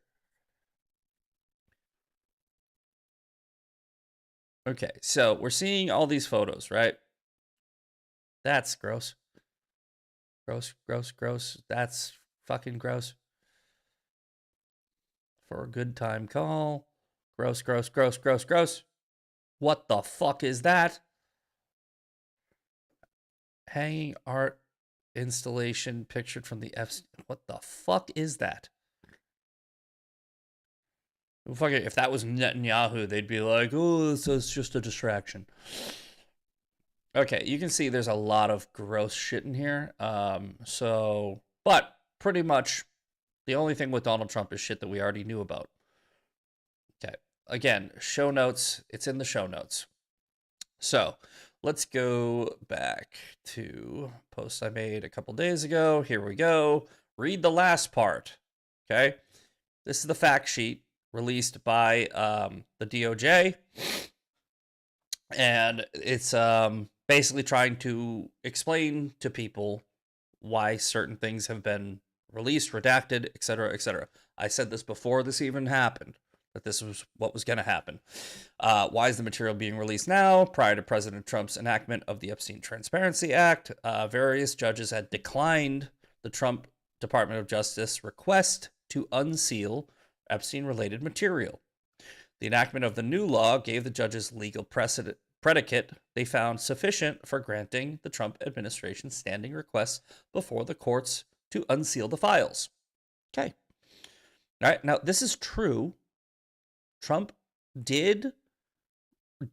Okay, so we're seeing all these photos, right? That's gross. Gross, gross, gross. That's fucking gross. For a good time call. Gross, gross, gross, gross, gross. What the fuck is that? Hanging art installation pictured from the F. What the fuck is that? If that was Netanyahu, they'd be like, oh, this is just a distraction. Okay, you can see there's a lot of gross shit in here. But pretty much the only thing with Donald Trump is shit that we already knew about. Okay, again, show notes. It's in the show notes. So let's go back to post I made a couple days ago. Here we go. Read the last part. Okay, this is the fact sheet released by the DOJ, and it's basically trying to explain to people why certain things have been released, redacted, etc., etc. I said this before this even happened, that this was what was going to happen. Why is the material being released now? Prior to President Trump's enactment of the Epstein Transparency Act, various judges had declined the Trump Department of Justice request to unseal Epstein-related material. The enactment of the new law gave the judges legal predicate they found sufficient for granting the Trump administration's standing requests before the courts to unseal the files. Okay. All right. Now, this is true. Trump did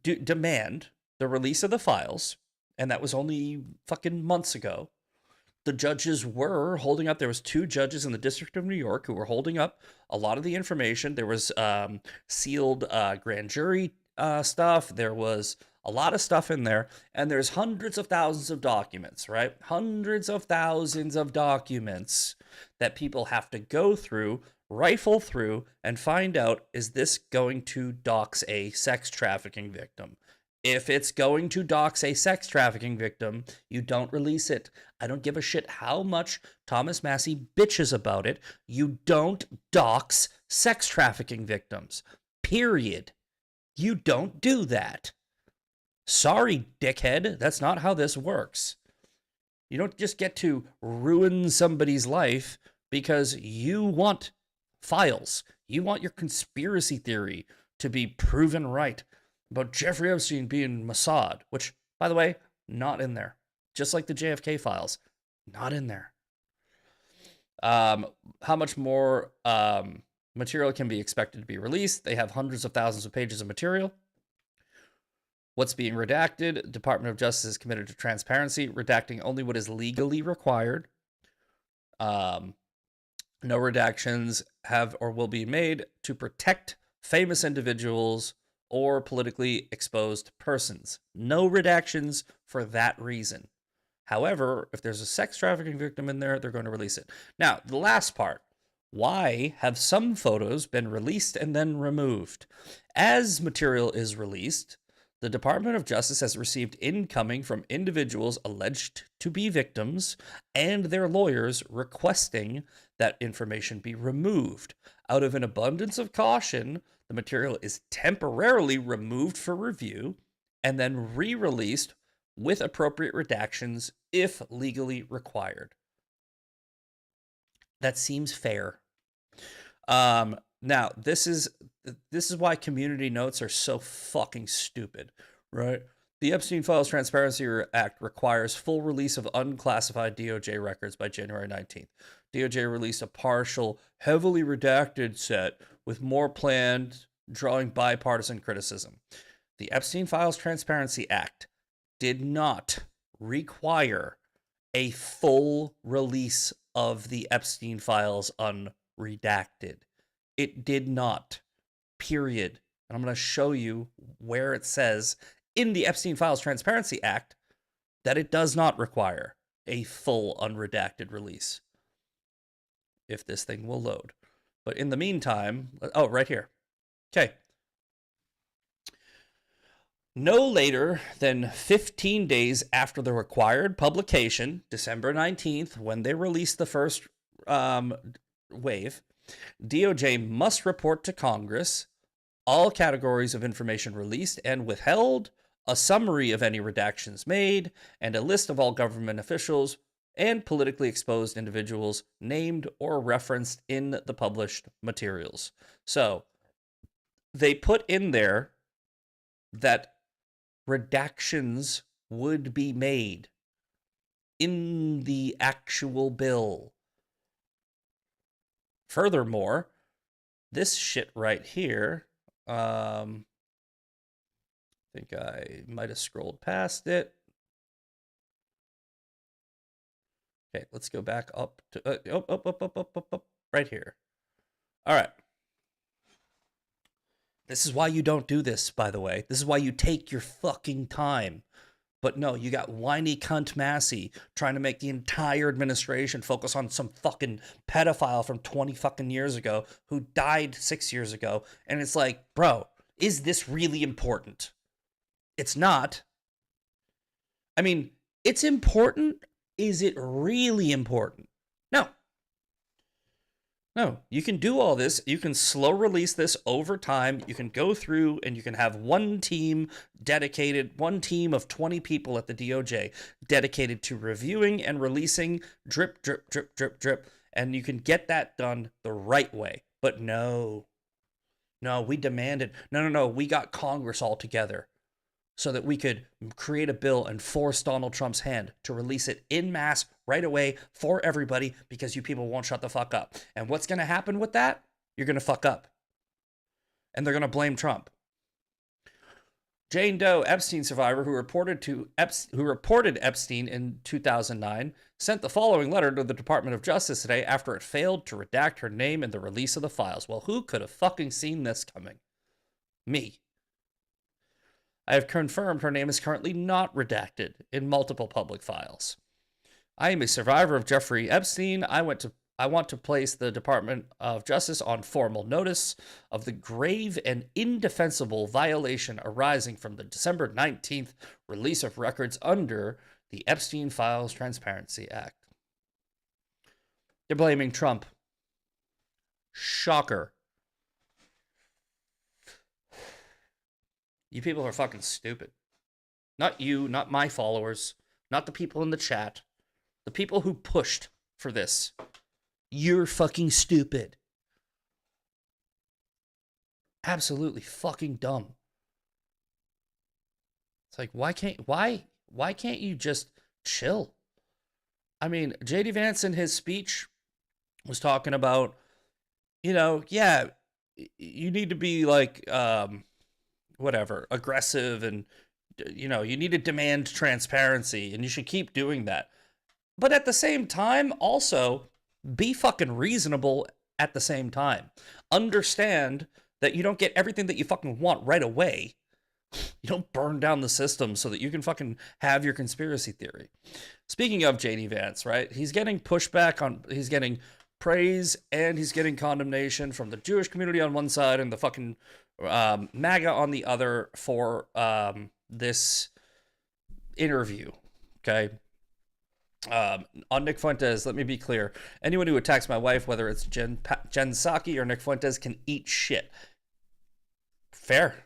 demand the release of the files, and that was only fucking months ago. The judges were holding up. There was 2 judges in the District of New York who were holding up a lot of the information. There was sealed grand jury stuff. There was a lot of stuff in there. And there's hundreds of thousands of documents, right? Hundreds of thousands of documents that people have to go through, rifle through, and find out, is this going to dox a sex trafficking victim? If it's going to dox a sex trafficking victim, you don't release it. I don't give a shit how much Thomas Massie bitches about it. You don't dox sex trafficking victims. Period. You don't do that. Sorry, dickhead. That's not how this works. You don't just get to ruin somebody's life because you want files. You want your conspiracy theory to be proven right about Jeffrey Epstein being Mossad, which, by the way, not in there. Just like the JFK files, not in there. How much more material can be expected to be released? They have hundreds of thousands of pages of material. What's being redacted? Department of Justice is committed to transparency, redacting only what is legally required. No redactions have or will be made to protect famous individuals or politically exposed persons. No redactions for that reason. However, if there's a sex trafficking victim in there, they're going to release it. Now, the last part. Why have some photos been released and then removed? As material is released, the Department of Justice has received incoming from individuals alleged to be victims and their lawyers requesting that information be removed. Out of an abundance of caution, the material is temporarily removed for review and then re-released with appropriate redactions if legally required. That seems fair. Now, this is why community notes are so fucking stupid, right? The Epstein Files Transparency Act requires full release of unclassified DOJ records by January 19th. DOJ released a partial, heavily redacted set with more planned, drawing bipartisan criticism. The Epstein Files Transparency Act did not require a full release of the Epstein files unredacted. It did not. period. And I'm going to show you where it says in the Epstein Files Transparency Act that it does not require a full unredacted release. If this thing will load. But in the meantime, oh, right here. Okay. No later than 15 days after the required publication, December 19th, when they released the first wave, DOJ must report to Congress all categories of information released and withheld, a summary of any redactions made, and a list of all government officials and politically exposed individuals named or referenced in the published materials. So they put in there that redactions would be made in the actual bill. Furthermore, this shit right here, I think I might have scrolled past it. Okay, let's go back up to up, right here. All right. This is why you don't do this, by the way. This is why you take your fucking time. But no, you got whiny cunt Massey trying to make the entire administration focus on some fucking pedophile from 20 fucking years ago who died 6 years ago. And it's like, bro, is this really important? It's not. I mean, it's important. Is it really important? No. No, you can do all this. You can slow release this over time. You can go through and you can have one team dedicated, one team of 20 people at the DOJ dedicated to reviewing and releasing drip, drip, drip, drip, drip. And you can get that done the right way. But no, we demanded, no, we got Congress all together so that we could create a bill and force Donald Trump's hand to release it en masse right away for everybody because you people won't shut the fuck up. And what's going to happen with that? You're going to fuck up. And they're going to blame Trump. Jane Doe, Epstein survivor who reported Epstein in 2009, sent the following letter to the Department of Justice today after it failed to redact her name in the release of the files. Well, who could have fucking seen this coming? Me. I have confirmed her name is currently not redacted in multiple public files. I am a survivor of Jeffrey Epstein. I want to place the Department of Justice on formal notice of the grave and indefensible violation arising from the December 19th release of records under the Epstein Files Transparency Act. They're blaming Trump. Shocker. You people are fucking stupid. Not you, not my followers, not the people in the chat. The people who pushed for this. You're fucking stupid. Absolutely fucking dumb. It's like, why can't you just chill? I mean, J.D. Vance in his speech was talking about, yeah, you need to be like, whatever, aggressive, and you need to demand transparency, and you should keep doing that. But at the same time, also be fucking reasonable at the same time. Understand that you don't get everything that you fucking want right away. You don't burn down the system so that you can fucking have your conspiracy theory. Speaking of JD Vance, right? He's getting pushback he's getting praise and he's getting condemnation from the Jewish community on one side and the fucking MAGA on the other for this interview. Okay. On Nick Fuentes, let me be clear. Anyone who attacks my wife, whether it's Jen Psaki or Nick Fuentes, can eat shit. Fair.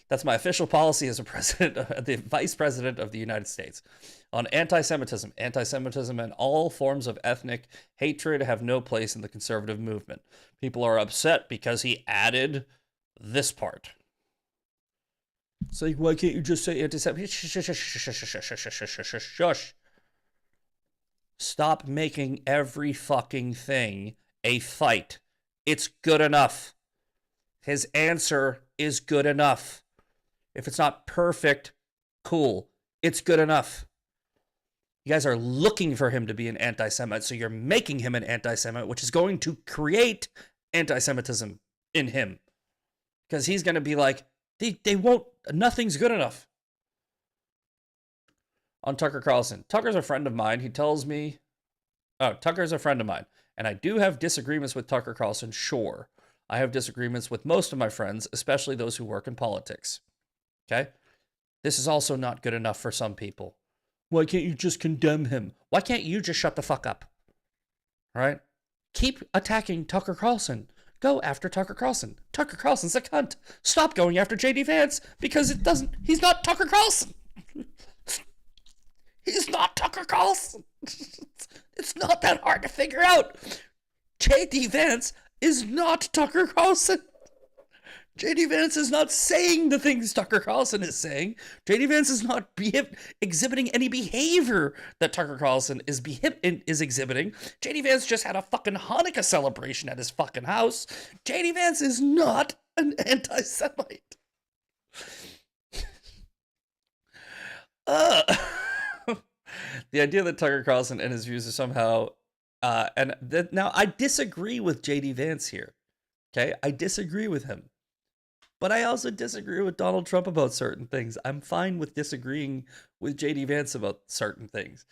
That's my official policy as the vice president of the United States. On anti-Semitism, and all forms of ethnic hatred have no place in the conservative movement. People are upset because he added this part. It's like, why can't you just say anti-Semitic? Shush. Stop making every fucking thing a fight. It's good enough. His answer is good enough. If it's not perfect, cool. It's good enough. You guys are looking for him to be an anti-Semite, so you're making him an anti-Semite, which is going to create anti-Semitism in him. because he's going to be like, they won't, nothing's good enough. On Tucker Carlson. Tucker's a friend of mine. He tells me, Tucker's a friend of mine. And I do have disagreements with Tucker Carlson, sure. I have disagreements with most of my friends, especially those who work in politics. Okay? This is also not good enough for some people. Why can't you just condemn him? Why can't you just shut the fuck up? All right? Keep attacking Tucker Carlson. Go after Tucker Carlson. Tucker Carlson's a cunt. Stop going after JD Vance because he's not Tucker Carlson. He's not Tucker Carlson. It's not that hard to figure out. JD Vance is not Tucker Carlson. JD Vance is not saying the things Tucker Carlson is saying. JD Vance is not exhibiting any behavior that Tucker Carlson is exhibiting. JD Vance just had a fucking Hanukkah celebration at his fucking house. JD Vance is not an anti-Semite. The idea that Tucker Carlson and his views are somehow, now I disagree with JD Vance here. Okay, I disagree with him. But I also disagree with Donald Trump about certain things. I'm fine with disagreeing with JD Vance about certain things.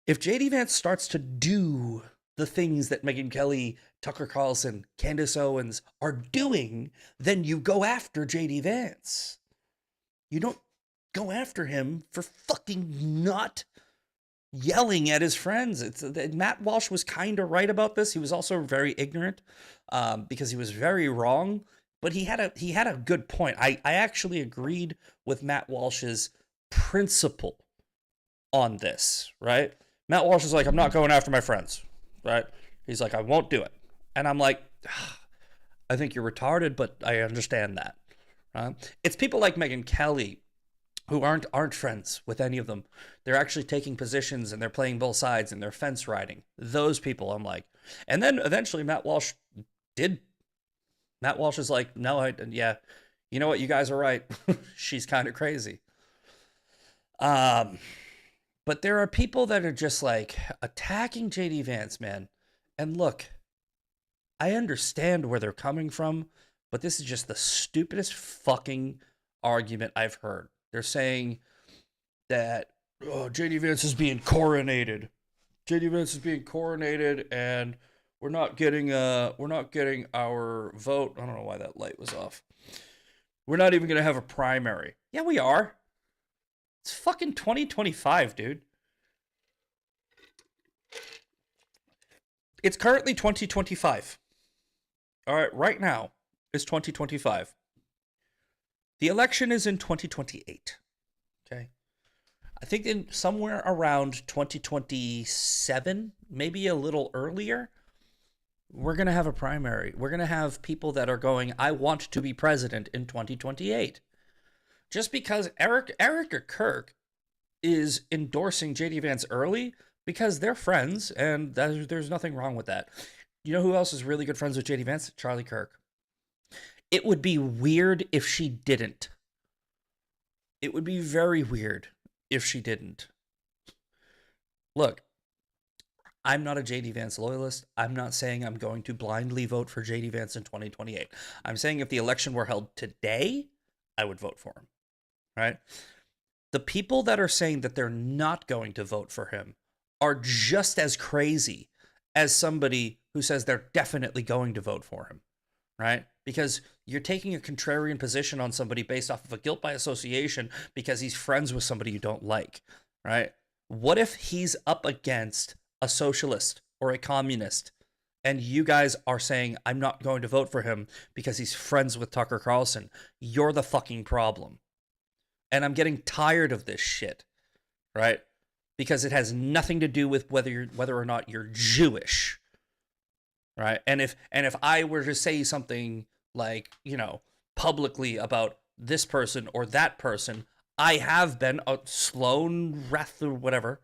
If JD Vance starts to do the things that Megyn Kelly, Tucker Carlson, Candace Owens are doing, then you go after JD Vance. You don't go after him for fucking not yelling at his friends. Matt Walsh was kind of right about this. He was also very ignorant because he was very wrong. But he had a good point. I actually agreed with Matt Walsh's principle on this, right? Matt Walsh is like, I'm not going after my friends, right? He's like, I won't do it. And I'm like, I think you're retarded, but I understand that. It's people like Megyn Kelly who aren't friends with any of them. They're actually taking positions and they're playing both sides and they're fence riding. Those people, I'm like. And then eventually Matt Walsh is like, no, yeah, you know what? You guys are right. She's kind of crazy. But there are people that are just like attacking JD Vance, man. And look, I understand where they're coming from, but this is just the stupidest fucking argument I've heard. They're saying that JD Vance is being coronated. JD Vance is being coronated, and we're not getting our vote. I don't know why that light was off. We're not even gonna have a primary. Yeah, we are. It's fucking 2025, dude. It's currently 2025. All right, right now is 2025. The election is in 2028. Okay. I think in somewhere around 2027, maybe a little earlier, we're going to have a primary. We're going to have people that are going, I want to be president in 2028. Just because Erica Kirk is endorsing JD Vance early because they're friends, and there's nothing wrong with that. You know who else is really good friends with JD Vance? Charlie Kirk. It would be weird if she didn't. It would be very weird if she didn't. Look, I'm not a JD Vance loyalist. I'm not saying I'm going to blindly vote for JD Vance in 2028. I'm saying if the election were held today, I would vote for him. Right? The people that are saying that they're not going to vote for him are just as crazy as somebody who says they're definitely going to vote for him. Right? Because you're taking a contrarian position on somebody based off of a guilt by association because he's friends with somebody you don't like. Right? What if he's up against a socialist or a communist and you guys are saying, I'm not going to vote for him because he's friends with Tucker Carlson? You're the fucking problem. And I'm getting tired of this shit, right? Because it has nothing to do with whether or not you're Jewish, right? And if I were to say something like, publicly about this person or that person, I have been a Sloan Rath or whatever.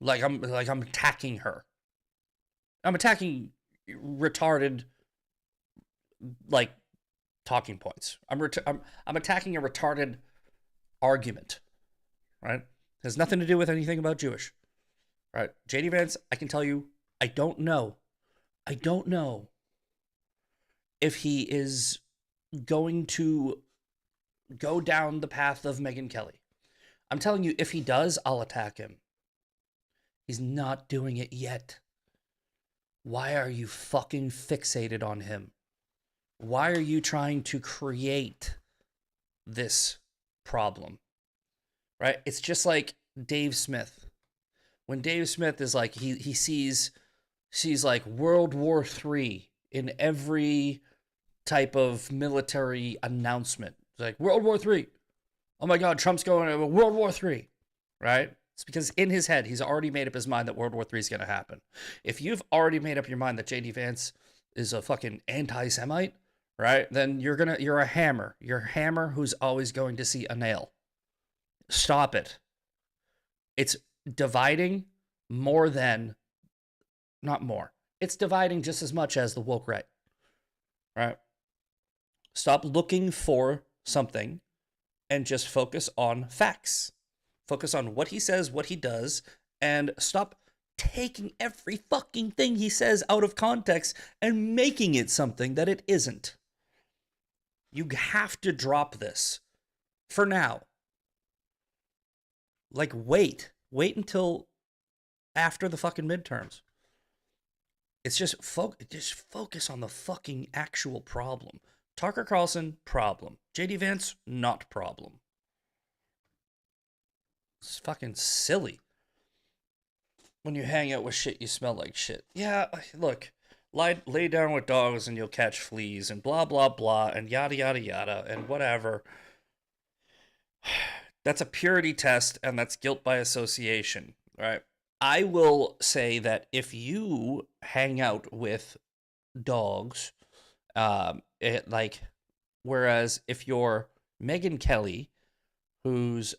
I'm attacking her. I'm attacking retarded, talking points. I'm attacking a retarded argument, right? It has nothing to do with anything about Jewish, right? JD Vance, I can tell you, I don't know if he is going to go down the path of Megyn Kelly. I'm telling you, if he does, I'll attack him. He's not doing it yet. Why are you fucking fixated on him? Why are you trying to create this problem? Right? It's just like Dave Smith. When Dave Smith is like, he sees like World War III in every type of military announcement. It's like, World War III. Oh my God, Trump's going to World War III. Right? It's because in his head, he's already made up his mind that World War III is going to happen. If you've already made up your mind that J.D. Vance is a fucking anti-Semite, right? Then you're a hammer. You're a hammer who's always going to see a nail. Stop it. It's dividing more than, not more. It's dividing just as much as the woke right. Right? Stop looking for something and just focus on facts. Focus on what he says, what he does, and stop taking every fucking thing he says out of context and making it something that it isn't. You have to drop this for now. Like, wait until after the fucking midterms. It's just focus on the fucking actual problem. Tucker Carlson, problem. JD Vance, not problem. It's fucking silly. When you hang out with shit, you smell like shit. Yeah, look, lay down with dogs and you'll catch fleas and blah, blah, blah, and yada, yada, yada, and whatever. That's a purity test, and that's guilt by association, right? I will say that if you hang out with dogs, whereas if you're Megyn Kelly, who's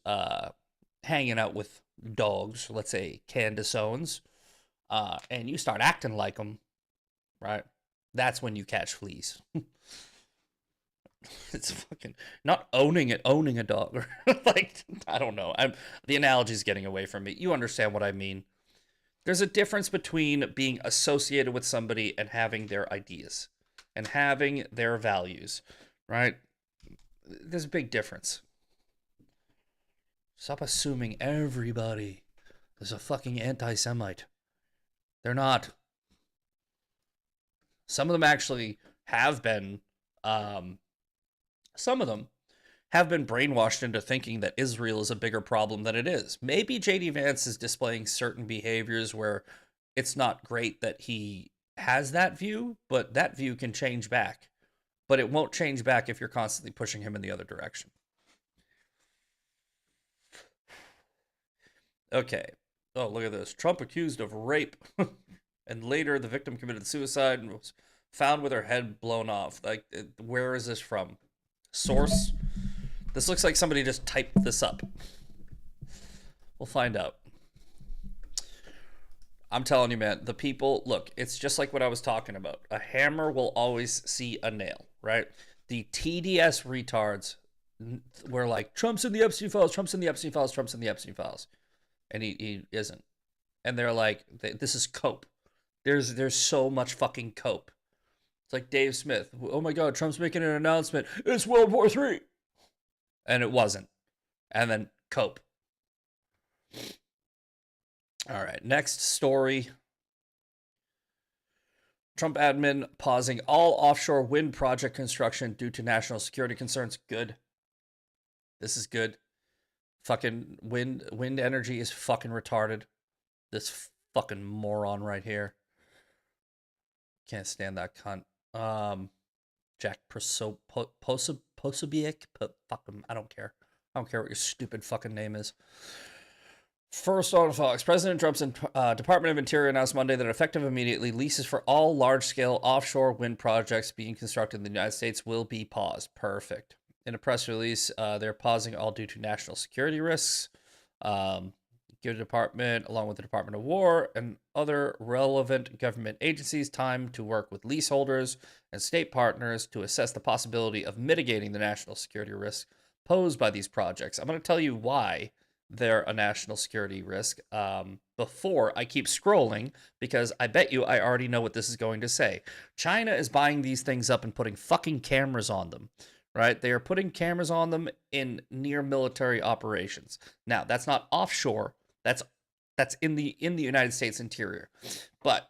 hanging out with dogs, let's say Candace Owens, and you start acting like them, right? That's when you catch fleas. It's fucking not owning a dog. Like, I don't know. The analogy's getting away from me. You understand what I mean. There's a difference between being associated with somebody and having their ideas and having their values, right? There's a big difference. Stop assuming everybody is a fucking anti-Semite. They're not. Some of them actually have been, some of them have been brainwashed into thinking that Israel is a bigger problem than it is. Maybe J.D. Vance is displaying certain behaviors where it's not great that he has that view, but that view can change back. But it won't change back if you're constantly pushing him in the other direction. Okay. Oh, look at this. Trump accused of rape. And later the victim committed suicide and was found with her head blown off. Like, where is this from? Source? This looks like somebody just typed this up. We'll find out. I'm telling you, man, the people, look, it's just like what I was talking about. A hammer will always see a nail, right? The TDS retards were like, Trump's in the Epstein files, Trump's in the Epstein files, Trump's in the Epstein files. And he isn't. And they're like, this is cope. There's so much fucking cope. It's like Dave Smith. Oh my God, Trump's making an announcement. It's World War III. And it wasn't. And then cope. All right, next story. Trump admin pausing all offshore wind project construction due to national security concerns. Good. This is good. Fucking wind energy is fucking retarded. This fucking moron right here. Can't stand that cunt. Jack Posobiec. Fuck him. I don't care. I don't care what your stupid fucking name is. First on Fox, President Trump's Department of Interior announced Monday that effective immediately, leases for all large-scale offshore wind projects being constructed in the United States will be paused. Perfect. In a press release, they're pausing all due to national security risks. Give the department, along with the Department of War and other relevant government agencies, time to work with leaseholders and state partners to assess the possibility of mitigating the national security risks posed by these projects. I'm going to tell you why they're a national security risk before I keep scrolling, because I bet you I already know what this is going to say. China is buying these things up and putting fucking cameras on them. right? They are putting cameras on them in near military operations. Now, that's not offshore. That's in the United States interior. But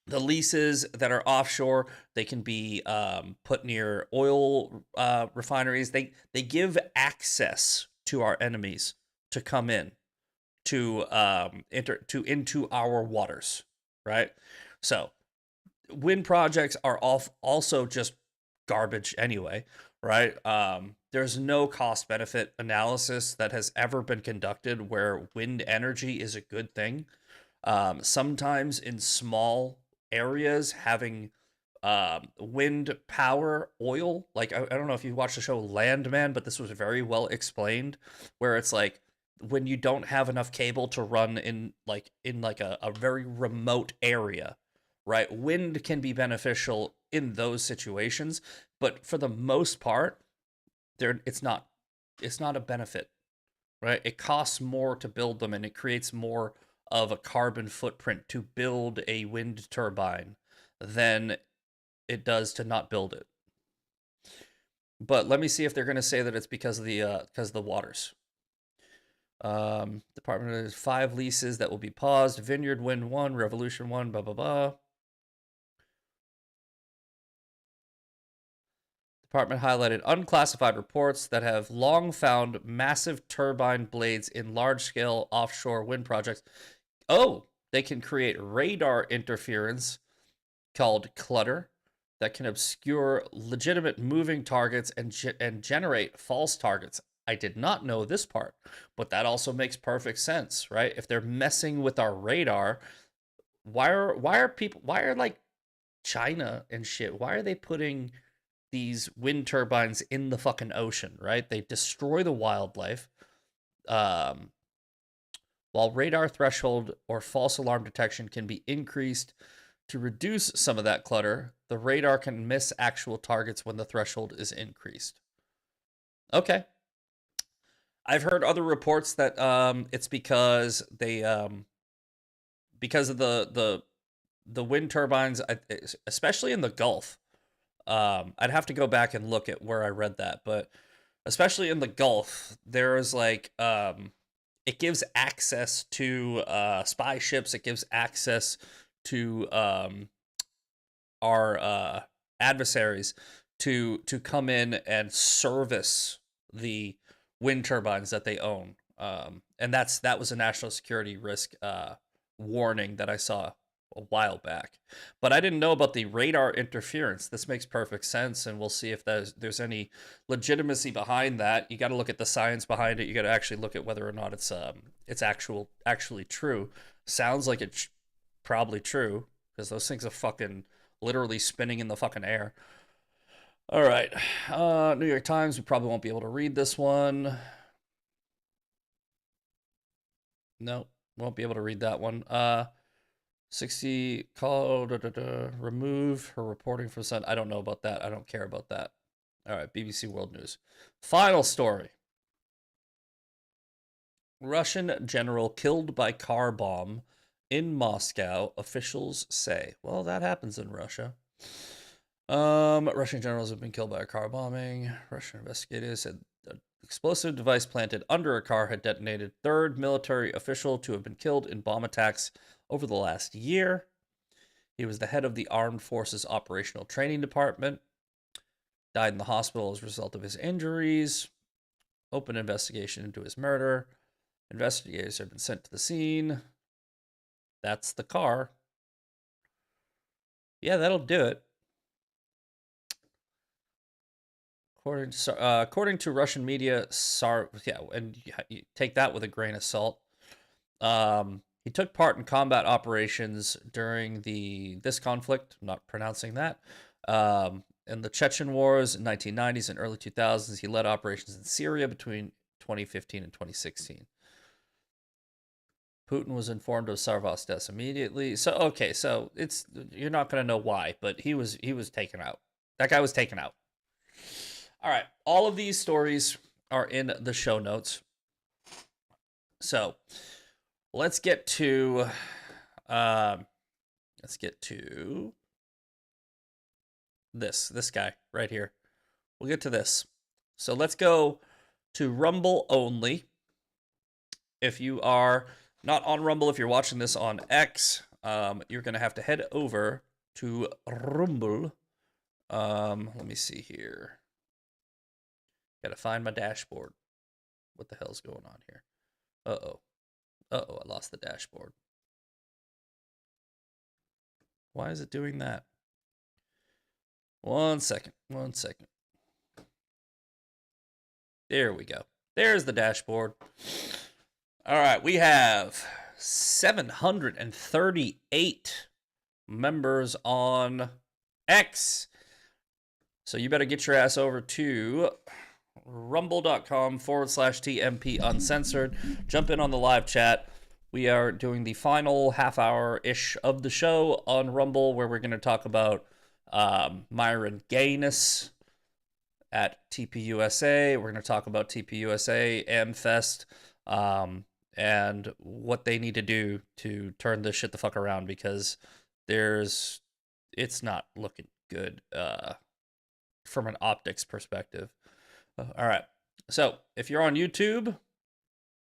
the leases that are offshore, they can be put near oil refineries. They give access to our enemies to come in to into our waters, right? So wind projects are also just garbage anyway, right? There's no cost benefit analysis that has ever been conducted where wind energy is a good thing. Sometimes in small areas, having wind power oil, like I don't know if you watched the show Landman, but this was very well explained, where it's like when you don't have enough cable to run in a very remote area, right? Wind can be beneficial in those situations, but for the most part, it's not a benefit, right? It costs more to build them, and it creates more of a carbon footprint to build a wind turbine than it does to not build it. But let me see if they're going to say that it's because of the waters. Department of 5 leases that will be paused. Vineyard Wind 1, Revolution 1, blah blah blah. Department highlighted unclassified reports that have long found massive turbine blades in large-scale offshore wind projects. Oh, they can create radar interference called clutter that can obscure legitimate moving targets and generate false targets. I did not know this part, but that also makes perfect sense, right? If they're messing with our radar, why are like China and shit, why are they putting these wind turbines in the fucking ocean, right? They destroy the wildlife. While radar threshold or false alarm detection can be increased to reduce some of that clutter, the radar can miss actual targets when the threshold is increased. Okay. I've heard other reports that it's because they because of the wind turbines, especially in the Gulf. I'd have to go back and look at where I read that, but especially in the Gulf, there is like it gives access to spy ships. It gives access to our adversaries to come in and service the wind turbines that they own. And that was a national security risk warning that I saw a while back. But I didn't know about the radar interference. This makes perfect sense, and we'll see if there's any legitimacy behind that. You got to look at the science behind it. You got to actually look at whether or not it's actually true. Sounds like it's probably true, because those things are fucking literally spinning in the fucking air. All right. New York Times, we probably won't be able to read this one. No, won't be able to read that one. 60 call remove her reporting from Sun. I don't know about that. I don't care about that. All right, BBC World News. Final story. Russian general killed by car bomb in Moscow, officials say. Well, that happens in Russia. Russian generals have been killed by a car bombing. Russian investigators said the explosive device planted under a car had detonated. Third military official to have been killed in bomb attacks over the last year. He was the head of the Armed Forces Operational Training Department. Died in the hospital as a result of his injuries. Open investigation into his murder. Investigators have been sent to the scene. That's the car. Yeah, that'll do it. According to Russian media, and you take that with a grain of salt. He took part in combat operations during this conflict. I'm not pronouncing that. In the Chechen Wars in 1990s and early 2000s, he led operations in Syria between 2015 and 2016. Putin was informed of Sarvas' death immediately. So you're not going to know why, but he was taken out. That guy was taken out. All right, all of these stories are in the show notes. So let's get to this guy right here. We'll get to this. So let's go to Rumble only. If you are not on Rumble, if you're watching this on X, you're going to have to head over to Rumble. Let me see here. Got to find my dashboard. What the hell's going on here? Uh-oh, I lost the dashboard. Why is it doing that? One second. There we go. There's the dashboard. All right, we have 738 members on X. So you better get your ass over to rumble.com/TMP Uncensored. Jump in on the live chat. We are doing the final half hour-ish of the show on Rumble, where we're going to talk about Myron Gaines at TPUSA. We're going to talk about TPUSA, AmFest, and what they need to do to turn this shit the fuck around, because it's not looking good from an optics perspective. All right. So if you're on YouTube,